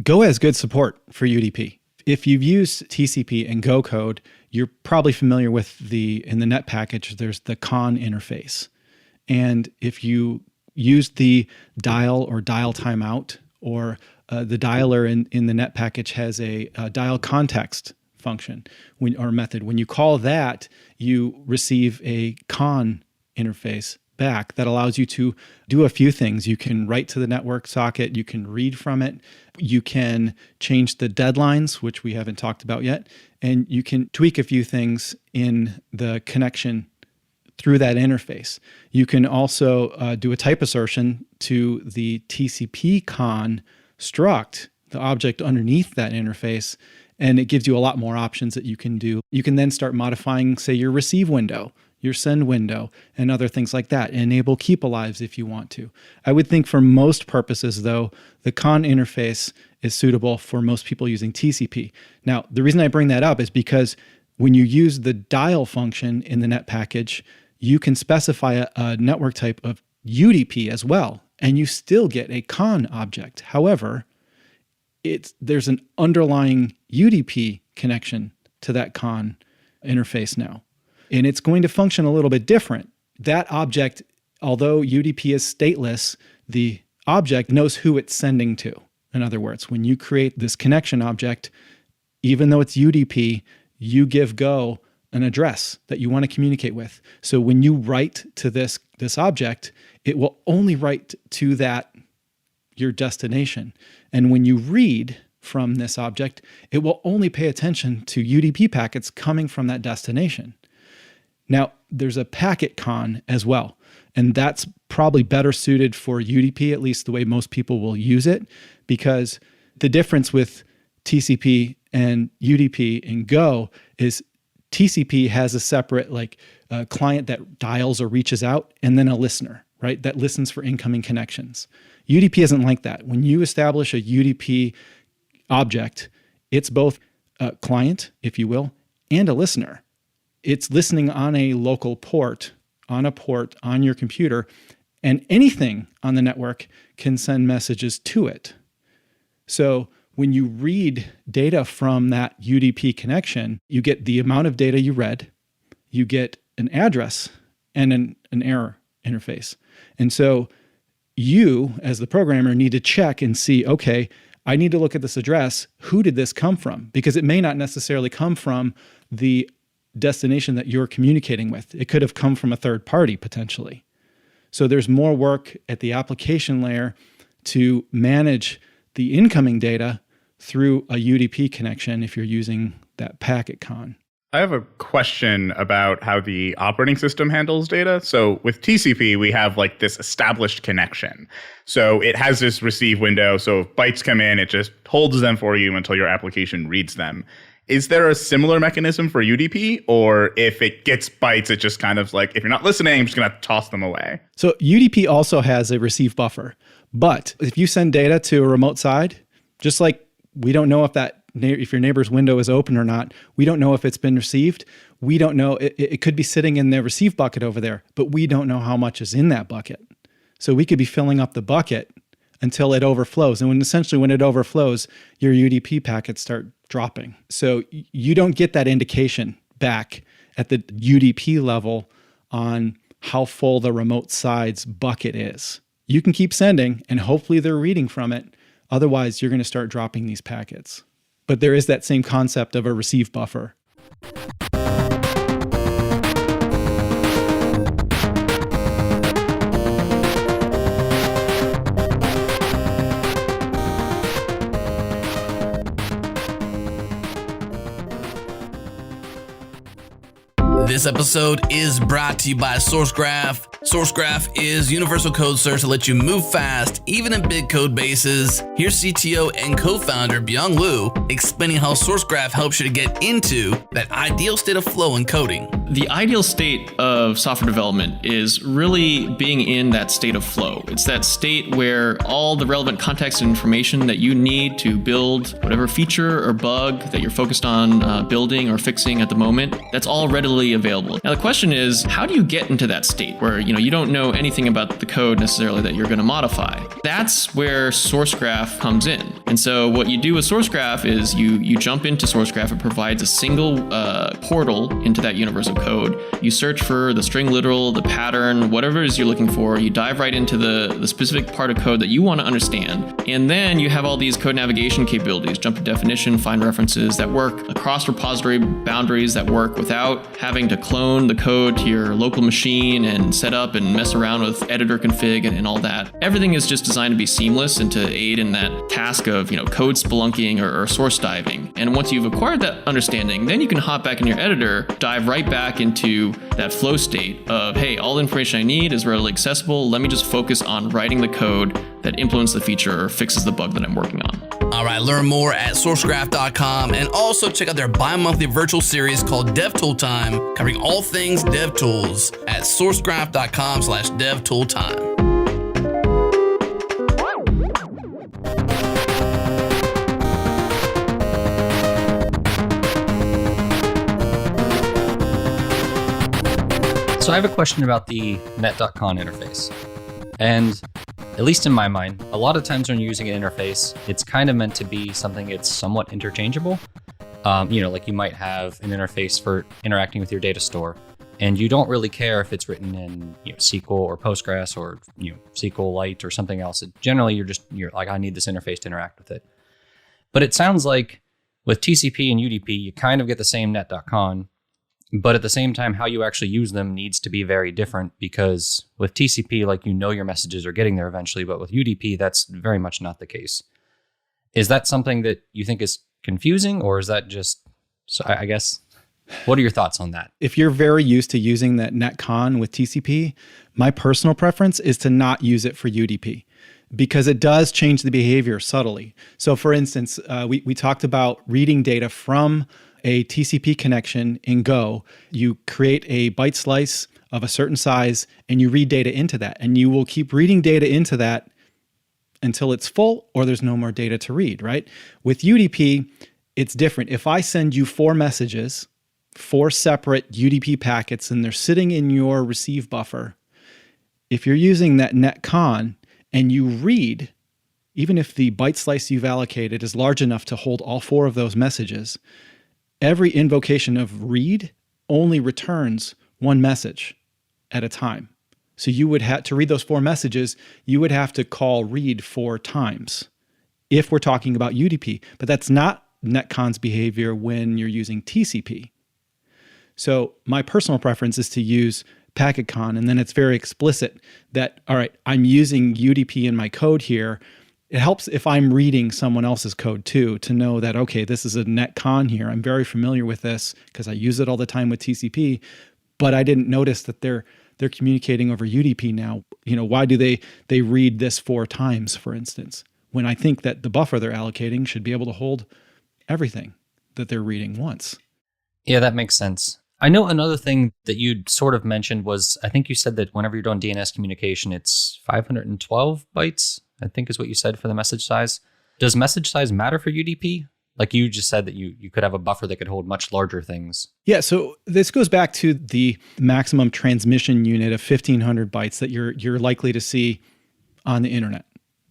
Go has good support for UDP. If you've used TCP and Go code, you're probably familiar with in the net package, there's the CON interface. And if you use the dial or dial timeout, or the dialer in the net package has a dial context function or method. When you call that, you receive a CON interface back that allows you to do a few things. You can write to the network socket, you can read from it, you can change the deadlines, which we haven't talked about yet, and you can tweak a few things in the connection through that interface. You can also do a type assertion to the TCP con struct, the object underneath that interface, and it gives you a lot more options that you can do. You can then start modifying, say, your receive window, your send window, and other things like that. Enable keep alives if you want to. I would think for most purposes, though, the con interface is suitable for most people using TCP. Now, the reason I bring that up is because when you use the dial function in the net package, you can specify a network type of UDP as well, and you still get a con object. However, there's an underlying UDP connection to that con interface now. And it's going to function a little bit different. That object, although UDP is stateless, the object knows who it's sending to. In other words, when you create this connection object, even though it's UDP, you give Go an address that you want to communicate with. So when you write to this object, it will only write to your destination. And when you read from this object, it will only pay attention to UDP packets coming from that destination. Now, there's a packet con as well, and that's probably better suited for UDP, at least the way most people will use it, because the difference with TCP and UDP in Go is TCP has a separate client that dials or reaches out, and then a listener, right, that listens for incoming connections. UDP isn't like that. When you establish a UDP object, it's both a client, if you will, and a listener. It's listening on a local port, on your computer, and anything on the network can send messages to it. So when you read data from that UDP connection, you get the amount of data you read, you get an address, and an error interface. And so you, as the programmer, need to check and see, okay, I need to look at this address. Who did this come from? Because it may not necessarily come from the destination that you're communicating with. It could have come from a third party potentially. So there's more work at the application layer to manage the incoming data through a UDP connection if you're using that packet con. I have a question about how the operating system handles data. So with TCP, we have like this established connection. So it has this receive window. So if bytes come in, it just holds them for you until your application reads them. Is there a similar mechanism for UDP? Or if it gets bytes, it just kind of like, if you're not listening, I'm just going to toss them away. So UDP also has a receive buffer. But if you send data to a remote side, just like we don't know if your neighbor's window is open or not, we don't know if it's been received. We don't know. It could be sitting in the receive bucket over there, but we don't know how much is in that bucket. So we could be filling up the bucket until it overflows. And when it overflows, your UDP packets start dropping. So you don't get that indication back at the UDP level on how full the remote side's bucket is. You can keep sending and hopefully they're reading from it. Otherwise, you're going to start dropping these packets. But there is that same concept of a receive buffer. This episode is brought to you by SourceGraph. SourceGraph is universal code search to let you move fast, even in big code bases. Here's CTO and co-founder Byung Lu explaining how SourceGraph helps you to get into that ideal state of flow in coding. The ideal state of software development is really being in that state of flow. It's that state where all the relevant context and information that you need to build whatever feature or bug that you're focused on building or fixing at the moment, that's all readily available. Now the question is, how do you get into that state where you don't know anything about the code necessarily that you're going to modify? That's where SourceGraph comes in. And so what you do with SourceGraph is you jump into SourceGraph. It provides a single portal into that universal code. You search for the string literal, the pattern, whatever it is you're looking for. You dive right into the specific part of code that you want to understand. And then you have all these code navigation capabilities, jump to definition, find references that work across repository boundaries, that work without having to clone the code to your local machine and set up and mess around with editor config and all that. Everything is just designed to be seamless and to aid in that task of code spelunking or source diving. And once you've acquired that understanding, then you can hop back in your editor, dive right back into that flow state of, hey, all the information I need is readily accessible. Let me just focus on writing the code that implements the feature or fixes the bug that I'm working on. All right, learn more at sourcegraph.com and also check out their bi-monthly virtual series called DevTool Time, covering all things DevTools at sourcegraph.com/DevToolTime. So I have a question about the net.con interface. And at least in my mind, a lot of times when you're using an interface, it's kind of meant to be something that's somewhat interchangeable. Like you might have an interface for interacting with your data store, and you don't really care if it's written in SQL or Postgres or SQLite or something else. Generally, you're like, I need this interface to interact with it. But it sounds like with TCP and UDP, you kind of get the same net.con. But at the same time, how you actually use them needs to be very different, because with TCP, your messages are getting there eventually, but with UDP, that's very much not the case. Is that something that you think is confusing, or is that just, so I guess, what are your thoughts on that? If you're very used to using that netcon with TCP, my personal preference is to not use it for UDP, because it does change the behavior subtly. So for instance, we talked about reading data from a TCP connection in Go. You create a byte slice of a certain size and you read data into that, and you will keep reading data into that until it's full or there's no more data to read, right? With UDP, it's different. If I send you 4 messages, 4 separate UDP packets, and they're sitting in your receive buffer, if you're using that netcon and you read, even if the byte slice you've allocated is large enough to hold all 4 of those messages, every invocation of read only returns 1 message at a time. So you would have to read those 4 messages, you would have to call read 4 times if we're talking about UDP. But that's not Netconn's behavior when you're using TCP. So my personal preference is to use PacketCon, and then it's very explicit that, all right, I'm using UDP in my code here. It helps if I'm reading someone else's code too, to know that, okay, this is a Netcon here. I'm very familiar with this because I use it all the time with TCP, but I didn't notice that they're communicating over UDP now. Why do they read this 4 times, for instance, when I think that the buffer they're allocating should be able to hold everything that they're reading once? Yeah, that makes sense. I know another thing that you sort of mentioned was, I think you said that whenever you're doing DNS communication, it's 512 bytes, I think is what you said for the message size. Does message size matter for UDP? Like you just said that you could have a buffer that could hold much larger things. Yeah, so this goes back to the maximum transmission unit of 1,500 bytes that you're likely to see on the internet.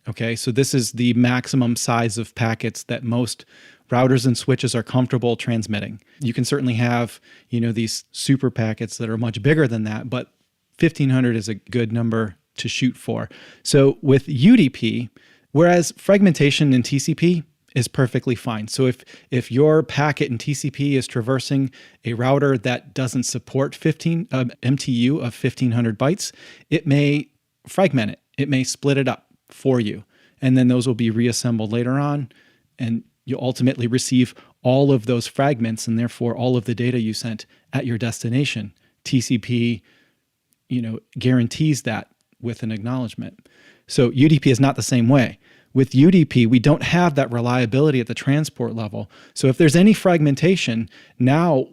Okay, so this is the maximum size of packets that most routers and switches are comfortable transmitting. You can certainly have, these super packets that are much bigger than that, but 1,500 is a good number to shoot for. So with UDP, whereas fragmentation in TCP is perfectly fine. So if your packet in TCP is traversing a router that doesn't support MTU of 1,500 bytes, it may fragment it. It may split it up for you. And then those will be reassembled later on, and you'll ultimately receive all of those fragments and therefore all of the data you sent at your destination. TCP, guarantees that with an acknowledgement. So UDP is not the same way. With UDP, we don't have that reliability at the transport level. So if there's any fragmentation, now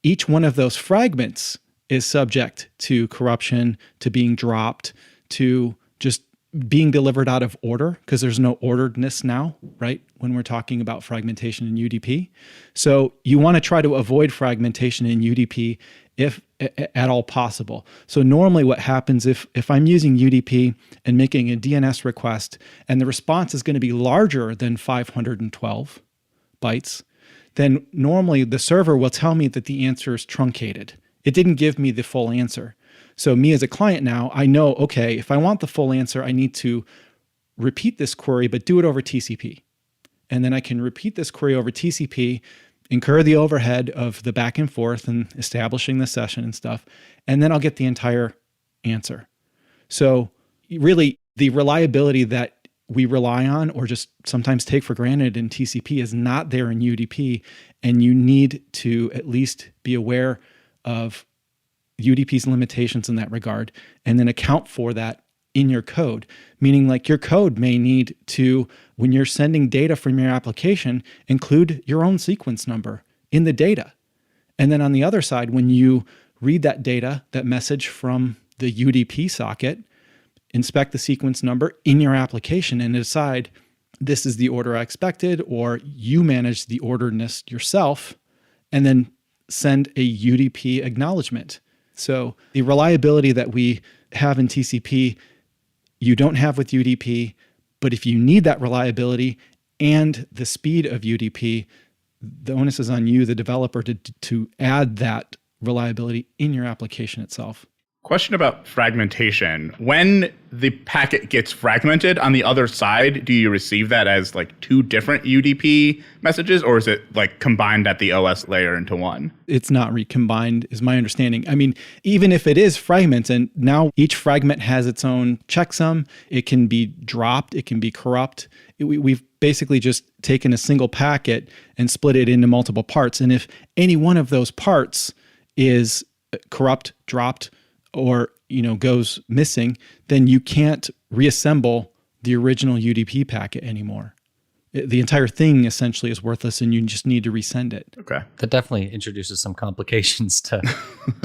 each one of those fragments is subject to corruption, to being dropped, to just being delivered out of order, because there's no orderedness now, right? When we're talking about fragmentation in UDP. So you want to try to avoid fragmentation in UDP if at all possible. So normally what happens if I'm using UDP and making a DNS request and the response is going to be larger than 512 bytes, then normally the server will tell me that the answer is truncated. It didn't give me the full answer. So me as a client now, I know, okay, if I want the full answer, I need to repeat this query, but do it over TCP. And then I can repeat this query over TCP, incur the overhead of the back and forth and establishing the session and stuff, and then I'll get the entire answer. So really, the reliability that we rely on or just sometimes take for granted in TCP is not there in UDP, and you need to at least be aware of UDP's limitations in that regard, and then account for that in your code. Meaning like your code may need to, when you're sending data from your application, include your own sequence number in the data. And then on the other side, when you read that data, that message from the UDP socket, inspect the sequence number in your application and decide this is the order I expected, or you manage the orderedness yourself, and then send a UDP acknowledgement. So the reliability that we have in TCP, you don't have with UDP, but if you need that reliability and the speed of UDP, the onus is on you, the developer, to add that reliability in your application itself. Question about fragmentation. When the packet gets fragmented on the other side, do you receive that as like 2 different UDP messages, or is it like combined at the OS layer into one? It's not recombined, is my understanding. I mean, even if it is fragments, and now each fragment has its own checksum, it can be dropped, it can be corrupt. We've basically just taken a single packet and split it into multiple parts. And if any one of those parts is corrupt, dropped, or goes missing, then you can't reassemble the original UDP packet anymore. The entire thing essentially is worthless, and you just need to resend it. Okay. That definitely introduces some complications to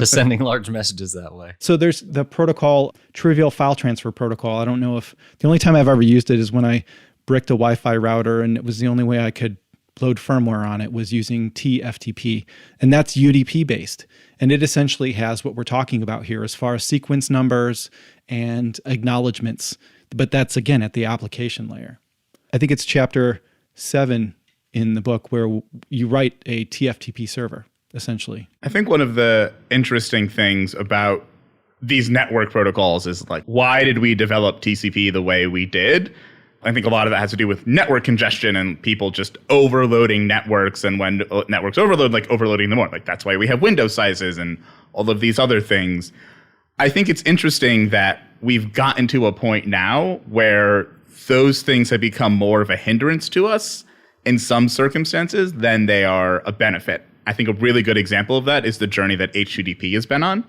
sending large messages that way. So there's the protocol, Trivial File Transfer Protocol. I don't know if the only time I've ever used it is when I bricked a Wi-Fi router, and it was the only way I could load firmware on it was using TFTP, and that's UDP based. And it essentially has what we're talking about here as far as sequence numbers and acknowledgements. But that's, again, at the application layer. I think it's chapter 7 in the book where you write a TFTP server, essentially. I think one of the interesting things about these network protocols is like, why did we develop TCP the way we did? I think a lot of that has to do with network congestion and people just overloading networks. And when networks overload, like overloading them more. Like that's why we have window sizes and all of these other things. I think it's interesting that we've gotten to a point now where those things have become more of a hindrance to us in some circumstances than they are a benefit. I think a really good example of that is the journey that HTTP has been on.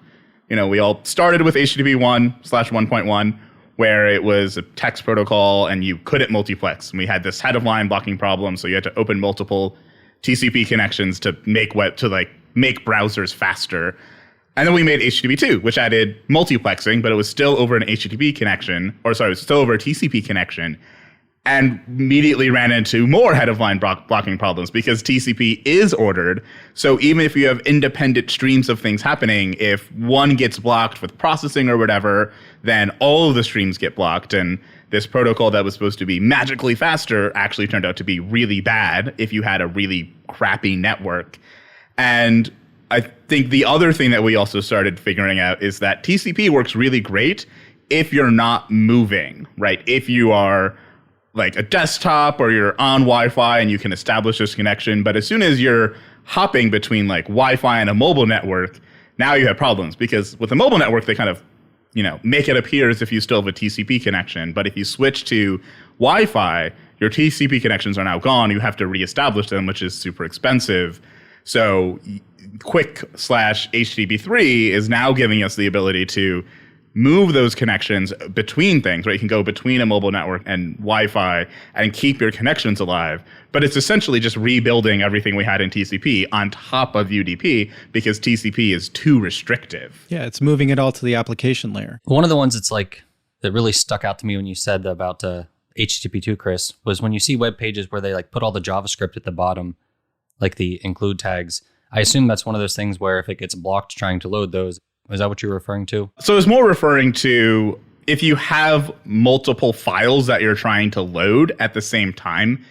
You know, we all started with HTTP 1/1.1, where it was a text protocol and you couldn't multiplex. And we had this head of line blocking problem, so you had to open multiple TCP connections to make make browsers faster. And then we made HTTP 2, which added multiplexing, but it was still over an HTTP connection, it was still over a TCP connection, and immediately ran into more head of line blocking problems because TCP is ordered. So even if you have independent streams of things happening, if one gets blocked with processing or whatever, then all of the streams get blocked. And this protocol that was supposed to be magically faster actually turned out to be really bad if you had a really crappy network. And I think the other thing that we also started figuring out is that TCP works really great if you're not moving, right? If you are like a desktop or you're on Wi-Fi and you can establish this connection. But as soon as you're hopping between like Wi-Fi and a mobile network, now you have problems because with a mobile network, they kind of, you know, make it appear as if you still have a TCP connection. But if you switch to Wi-Fi, your TCP connections are now gone. You have to reestablish them, which is super expensive. So QUIC/HTTP3 is now giving us the ability to move those connections between things, right? You can go between a mobile network and Wi-Fi and keep your connections alive. But it's essentially just rebuilding everything we had in TCP on top of UDP because TCP is too restrictive. Yeah, it's moving it all to the application layer. One of the ones that's like that really stuck out to me when you said about HTTP2, Chris, was when you see web pages where they like put all the JavaScript at the bottom, like the include tags. I assume that's one of those things where if it gets blocked trying to load those, is that what you're referring to? So it's more referring to if you have multiple files that you're trying to load at the same time,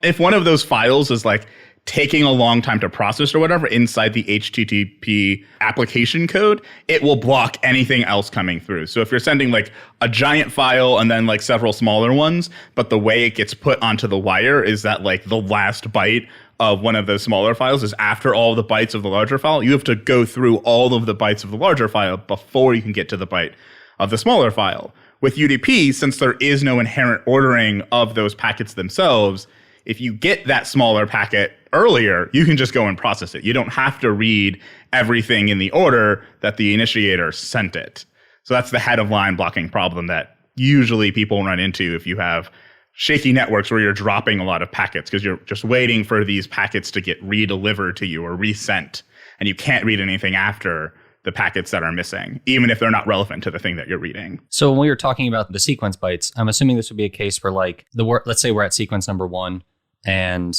if one of those files is like taking a long time to process or whatever inside the HTTP application code, it will block anything else coming through. So if you're sending like a giant file and then like several smaller ones, but the way it gets put onto the wire is that like the last byte of one of those smaller files is after all the bytes of the larger file, you have to go through all of the bytes of the larger file before you can get to the byte of the smaller file. With UDP, since there is no inherent ordering of those packets themselves, if you get that smaller packet earlier, you can just go and process it. You don't have to read everything in the order that the initiator sent it. So that's the head of line blocking problem that usually people run into if you have shaky networks where you're dropping a lot of packets because you're just waiting for these packets to get redelivered to you or resent, and you can't read anything after the packets that are missing, even if they're not relevant to the thing that you're reading. So when we were talking about the sequence bytes, I'm assuming this would be a case where like let's say we're at sequence number 1 and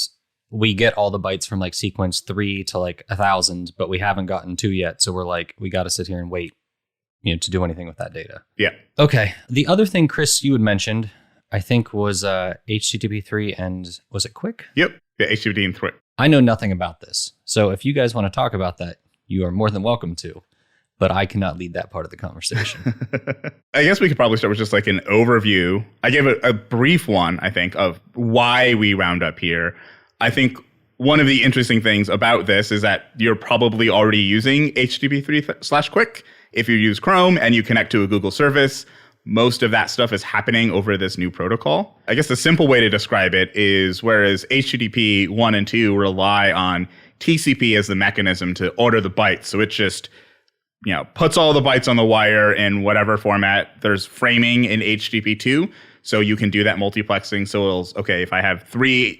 we get all the bytes from like sequence 3 to like 1,000, but we haven't gotten 2 yet. So we're like, we got to sit here and wait, to do anything with that data. Yeah. Okay. The other thing, Chris, you had mentioned, I think was HTTP3 and was it QUIC? Yep. Yeah, HTTP and QUIC. I know nothing about this. So if you guys want to talk about that, you are more than welcome to. But I cannot lead that part of the conversation. I guess we could probably start with just like an overview. I gave a brief one, I think, of why we round up here. I think one of the interesting things about this is that you're probably already using HTTP3/QUIC. If you use Chrome and you connect to a Google service, most of that stuff is happening over this new protocol. I guess the simple way to describe it is whereas HTTP 1 and 2 rely on TCP as the mechanism to order the bytes. So it just, puts all the bytes on the wire in whatever format. There's framing in HTTP 2. So you can do that multiplexing. So if I have 3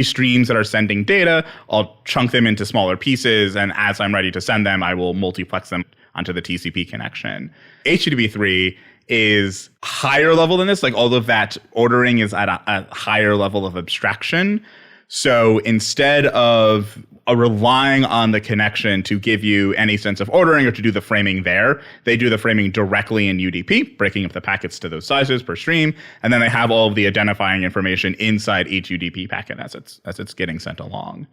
streams that are sending data, I'll chunk them into smaller pieces. And as I'm ready to send them, I will multiplex them onto the TCP connection. HTTP3 is higher level than this. Like all of that ordering is at a higher level of abstraction. So instead of relying on the connection to give you any sense of ordering or to do the framing there, they do the framing directly in UDP, breaking up the packets to those sizes per stream. And then they have all of the identifying information inside each UDP packet as it's getting sent along.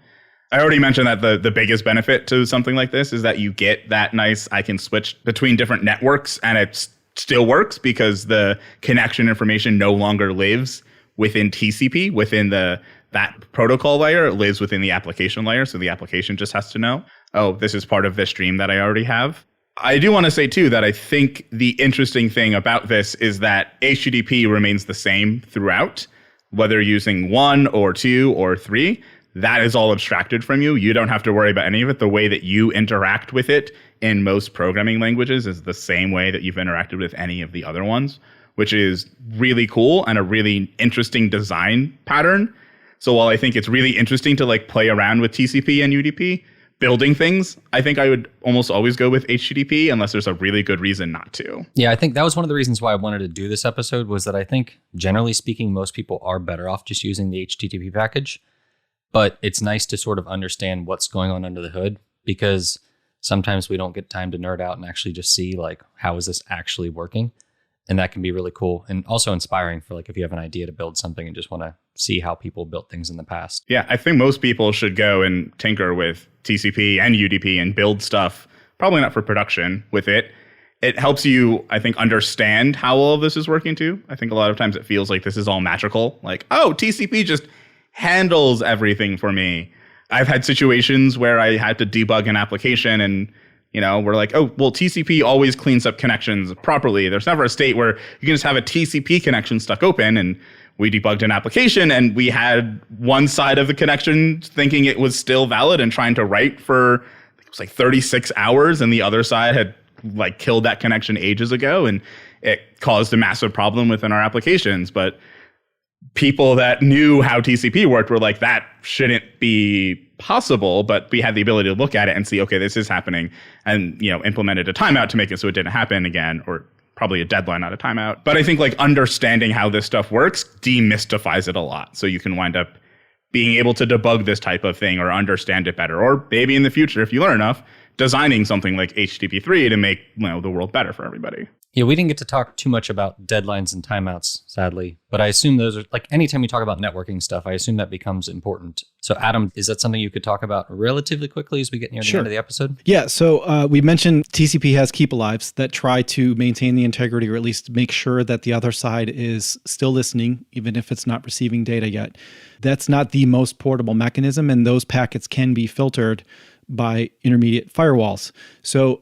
I already mentioned that the biggest benefit to something like this is that you get that nice, I can switch between different networks and it still works because the connection information no longer lives within TCP, within that protocol layer. It lives within the application layer. So the application just has to know, oh, this is part of this stream that I already have. I do want to say, too, that I think the interesting thing about this is that HTTP remains the same throughout, whether using 1 or 2 or 3. That is all abstracted from you. You don't have to worry about any of it. The way that you interact with it in most programming languages is the same way that you've interacted with any of the other ones, which is really cool and a really interesting design pattern. So while I think it's really interesting to like play around with TCP and UDP, building things, I think I would almost always go with HTTP unless there's a really good reason not to. Yeah, I think that was one of the reasons why I wanted to do this episode, was that I think, generally speaking, most people are better off just using the HTTP package. But it's nice to sort of understand what's going on under the hood, because sometimes we don't get time to nerd out and actually just see like, how is this actually working? And that can be really cool and also inspiring for like if you have an idea to build something and just want to see how people built things in the past. Yeah, I think most people should go and tinker with TCP and UDP and build stuff, probably not for production with it. It helps you, I think, understand how all of this is working too. I think a lot of times it feels like this is all magical. Like, oh, TCP just handles everything for me. I've had situations where I had to debug an application and, you know, we're like, oh, well, TCP always cleans up connections properly. There's never a state where you can just have a TCP connection stuck open. And we debugged an application and we had one side of the connection thinking it was still valid and trying to write for, I think it was like 36 hours. And the other side had like killed that connection ages ago. And it caused a massive problem within our applications. But people that knew how TCP worked were like, that shouldn't be possible, but we had the ability to look at it and see, okay, this is happening, and, you know, implemented a timeout to make it so it didn't happen again, or probably a deadline, not a timeout. But I think like understanding how this stuff works demystifies it a lot. So you can wind up being able to debug this type of thing or understand it better, or maybe in the future, if you learn enough, designing something like HTTP3 to make, you know, the world better for everybody. Yeah, we didn't get to talk too much about deadlines and timeouts, sadly. But I assume those are, like, anytime you talk about networking stuff, I assume that becomes important. So Adam, is that something you could talk about relatively quickly as we get near the end of the episode? Yeah, so we mentioned TCP has keep alives that try to maintain the integrity, or at least make sure that the other side is still listening, even if it's not receiving data yet. That's not the most portable mechanism, and those packets can be filtered by intermediate firewalls. So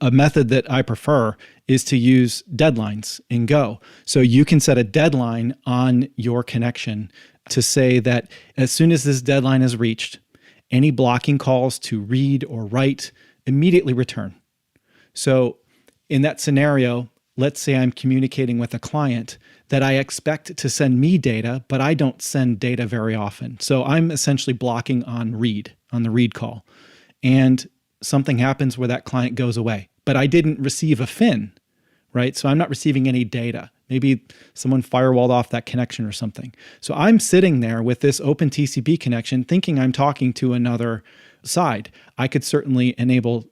a method that I prefer is to use deadlines in Go. So you can set a deadline on your connection to say that as soon as this deadline is reached, any blocking calls to read or write immediately return. So in that scenario, let's say I'm communicating with a client that I expect to send me data, but I don't send data very often. So I'm essentially blocking on the read call. And something happens where that client goes away, but I didn't receive a FIN, right? So I'm not receiving any data. Maybe someone firewalled off that connection or something. So I'm sitting there with this open TCP connection thinking I'm talking to another side. I could certainly enable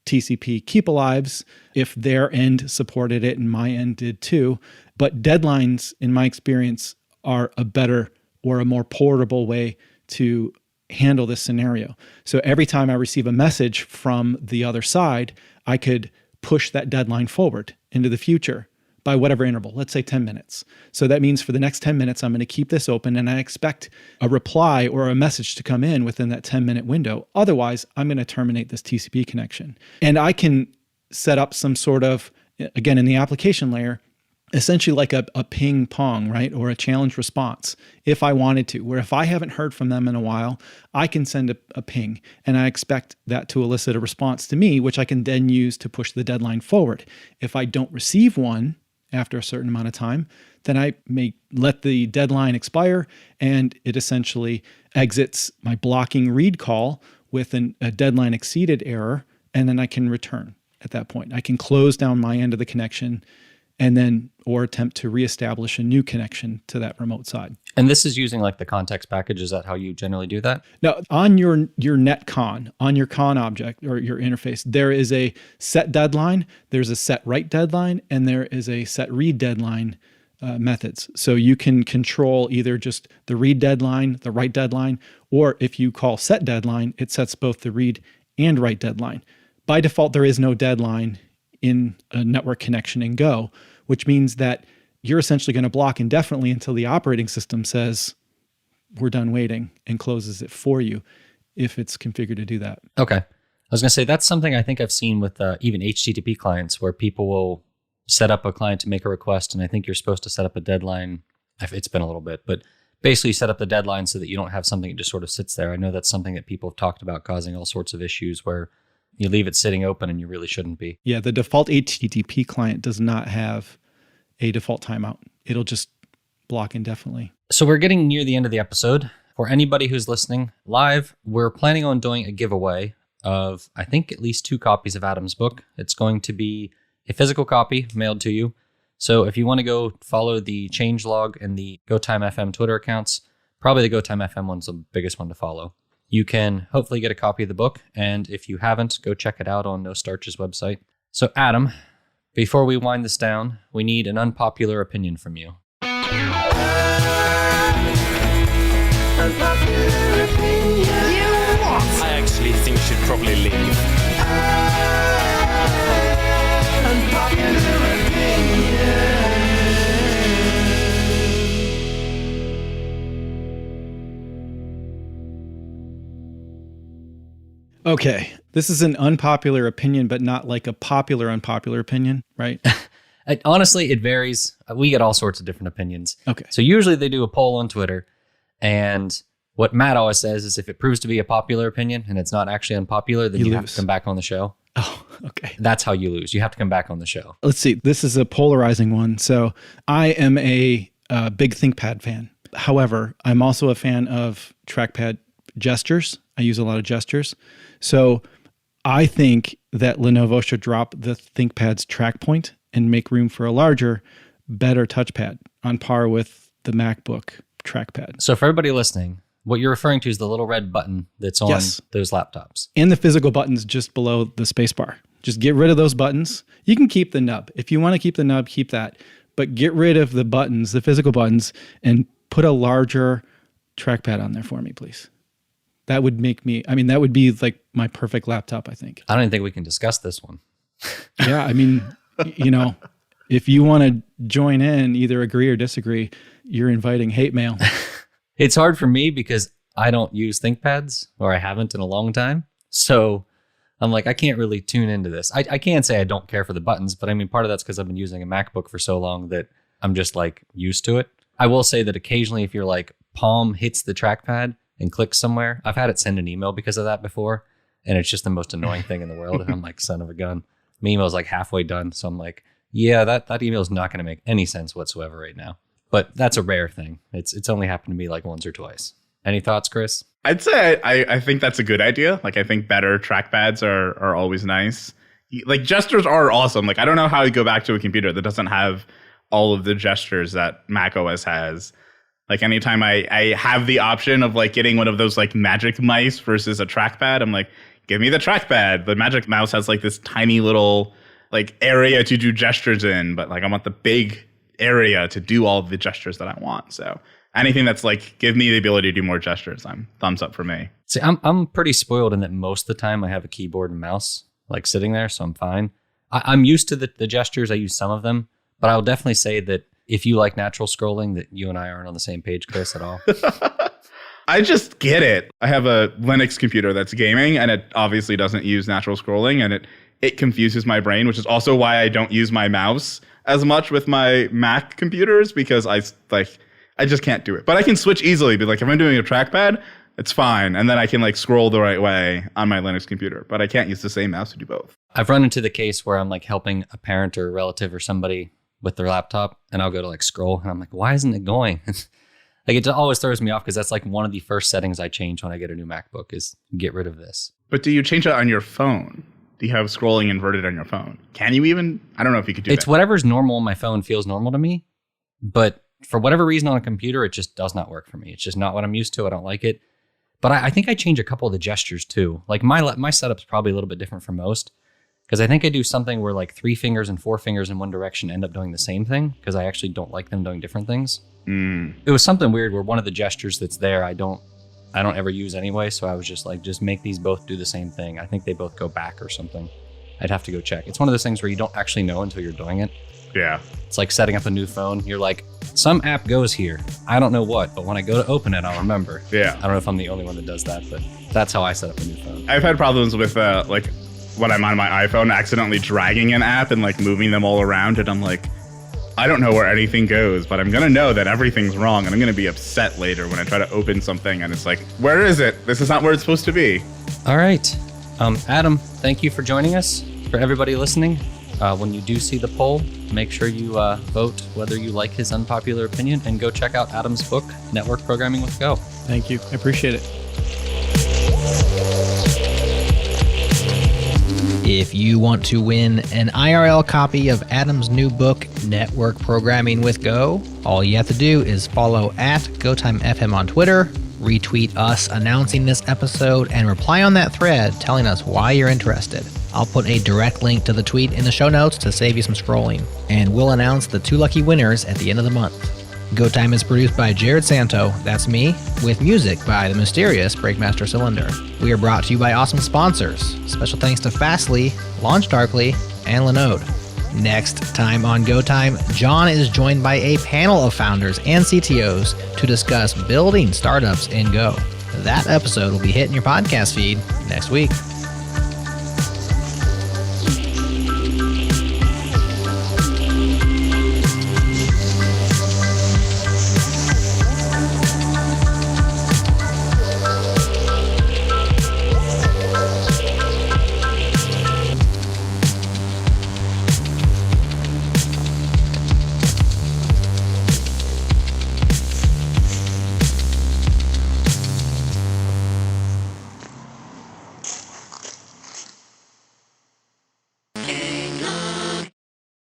TCP keep alives if their end supported it and my end did too. But deadlines, in my experience, are a better or a more portable way to handle this scenario. So every time I receive a message from the other side, I could push that deadline forward into the future by whatever interval, let's say 10 minutes. So that means for the next 10 minutes, I'm going to keep this open and I expect a reply or a message to come in within that 10-minute window. Otherwise, I'm going to terminate this TCP connection. And I can set up some sort of, again, in the application layer, essentially like a ping pong, right? Or a challenge response if I wanted to, where if I haven't heard from them in a while, I can send a ping and I expect that to elicit a response to me, which I can then use to push the deadline forward. If I don't receive one after a certain amount of time, then I may let the deadline expire and it essentially exits my blocking read call with a deadline exceeded error, and then I can return at that point. I can close down my end of the connection and then or attempt to reestablish a new connection to that remote side. And this is using like the context package. Is that how you generally do that? Now, on your netcon, on your con object or your interface, there is a set deadline, there's a set write deadline, and there is a set read deadline methods. So you can control either just the read deadline, the write deadline, or if you call set deadline, it sets both the read and write deadline. By default, there is no deadline in a network connection in Go, which means that you're essentially going to block indefinitely until the operating system says, we're done waiting, and closes it for you if it's configured to do that. Okay. I was going to say, that's something I think I've seen with even HTTP clients, where people will set up a client to make a request, and I think you're supposed to set up a deadline. It's been a little bit, but basically set up the deadline so that you don't have something that just sort of sits there. I know that's something that people have talked about causing all sorts of issues where you leave it sitting open and you really shouldn't be. Yeah, the default HTTP client does not have a default timeout. It'll just block indefinitely. So we're getting near the end of the episode. For anybody who's listening live, we're planning on doing a giveaway of, I think, at least 2 copies of Adam's book. It's going to be a physical copy mailed to you. So if you want to go follow the changelog and the GoTime FM Twitter accounts, probably the GoTime FM one's the biggest one to follow. You can hopefully get a copy of the book. And if you haven't, go check it out on No Starch's website. So Adam, before we wind this down, we need an unpopular opinion from you. I actually think you should probably leave. Okay, this is an unpopular opinion, but not like a popular unpopular opinion, right? Honestly, it varies. We get all sorts of different opinions. Okay. So usually they do a poll on Twitter, and what Matt always says is if it proves to be a popular opinion and it's not actually unpopular, then you have to come back on the show. Oh, okay. That's how you lose. You have to come back on the show. Let's see. This is a polarizing one. So I am a big ThinkPad fan. However, I'm also a fan of trackpad gestures. I use a lot of gestures. So I think that Lenovo should drop the ThinkPad's track point and make room for a larger, better touchpad on par with the MacBook trackpad. So for everybody listening, what you're referring to is the little red button that's on those laptops. And the physical buttons just below the spacebar. Just get rid of those buttons. You can keep the nub. If you want to keep the nub, keep that. But get rid of the buttons, the physical buttons, and put a larger trackpad on there for me, please. That would make me, that would be like my perfect laptop, I think. I don't even think we can discuss this one. Yeah, if you want to join in, either agree or disagree, you're inviting hate mail. It's hard for me because I don't use ThinkPads, or I haven't in a long time. So I'm like, I can't really tune into this. I can't say I don't care for the buttons, but part of that's because I've been using a MacBook for so long that I'm just like used to it. I will say that occasionally if your like palm hits the trackpad and clicks somewhere, I've had it send an email because of that before. And it's just the most annoying thing in the world. And I'm like, son of a gun. My email's like halfway done. So I'm like, yeah, that email is not going to make any sense whatsoever right now. But that's a rare thing. It's only happened to me like once or twice. Any thoughts, Chris? I'd say I think that's a good idea. Like, I think better trackpads are always nice. Like, gestures are awesome. Like, I don't know how you go back to a computer that doesn't have all of the gestures that Mac OS has. Like, anytime I have the option of like getting one of those like magic mice versus a trackpad, I'm like, give me the trackpad. The magic mouse has like this tiny little like area to do gestures in, but like I want the big area to do all of the gestures that I want. So anything that's like, give me the ability to do more gestures, I'm thumbs up for me. See, I'm pretty spoiled in that most of the time I have a keyboard and mouse like sitting there, so I'm fine. I'm used to the gestures. I use some of them, but I'll definitely say that if you like natural scrolling, that you and I aren't on the same page, Chris, at all. I just get it. I have a Linux computer that's gaming, and it obviously doesn't use natural scrolling, and it confuses my brain, which is also why I don't use my mouse as much with my Mac computers, because I just can't do it. But I can switch easily. But like if I'm doing a trackpad, it's fine, and then I can like scroll the right way on my Linux computer. But I can't use the same mouse to do both. I've run into the case where I'm like helping a parent or a relative or somebody with their laptop, and I'll go to like scroll, and I'm like, why isn't it going? Like it always throws me off because that's like one of the first settings I change when I get a new MacBook is get rid of this. But do you change it on your phone? Do you have scrolling inverted on your phone? Can you even? I don't know if you could do that. It's whatever's normal on my phone feels normal to me, but for whatever reason on a computer, it just does not work for me. It's just not what I'm used to. I don't like it. But I think I change a couple of the gestures too. Like my setup's probably a little bit different from most Because I think I do something where like 3 fingers and 4 fingers in one direction end up doing the same thing, because I actually don't like them doing different things. It was something weird where one of the gestures that's there, I don't ever use anyway. So I was just like, just make these both do the same thing. I think they both go back or something. I'd have to go check. It's one of those things where you don't actually know until you're doing it. Yeah. It's like setting up a new phone. You're like, some app goes here. I don't know what, but when I go to open it, I'll remember. Yeah. I don't know if I'm the only one that does that, but that's how I set up a new phone. I've had problems with like when I'm on my iPhone accidentally dragging an app and like moving them all around, and I'm like, I don't know where anything goes, but I'm gonna know that everything's wrong, and I'm gonna be upset later when I try to open something and it's like, where is it? This is not where it's supposed to be. All right. Adam, thank you for joining us. For everybody listening, when you do see the poll, make sure you vote whether you like his unpopular opinion, and go check out Adam's book, Network Programming with Go. Thank you. I appreciate it. If you want to win an IRL copy of Adam's new book, Network Programming with Go, all you have to do is follow @GoTimeFM on Twitter, retweet us announcing this episode, and reply on that thread telling us why you're interested. I'll put a direct link to the tweet in the show notes to save you some scrolling, and we'll announce the 2 lucky winners at the end of the month. Go Time is produced by Jared Santo, that's me, with music by the mysterious Breakmaster Cylinder. We are brought to you by awesome sponsors. Special thanks to Fastly, LaunchDarkly, and Linode. Next time on Go Time, John is joined by a panel of founders and CTOs to discuss building startups in Go. That episode will be hitting your podcast feed next week.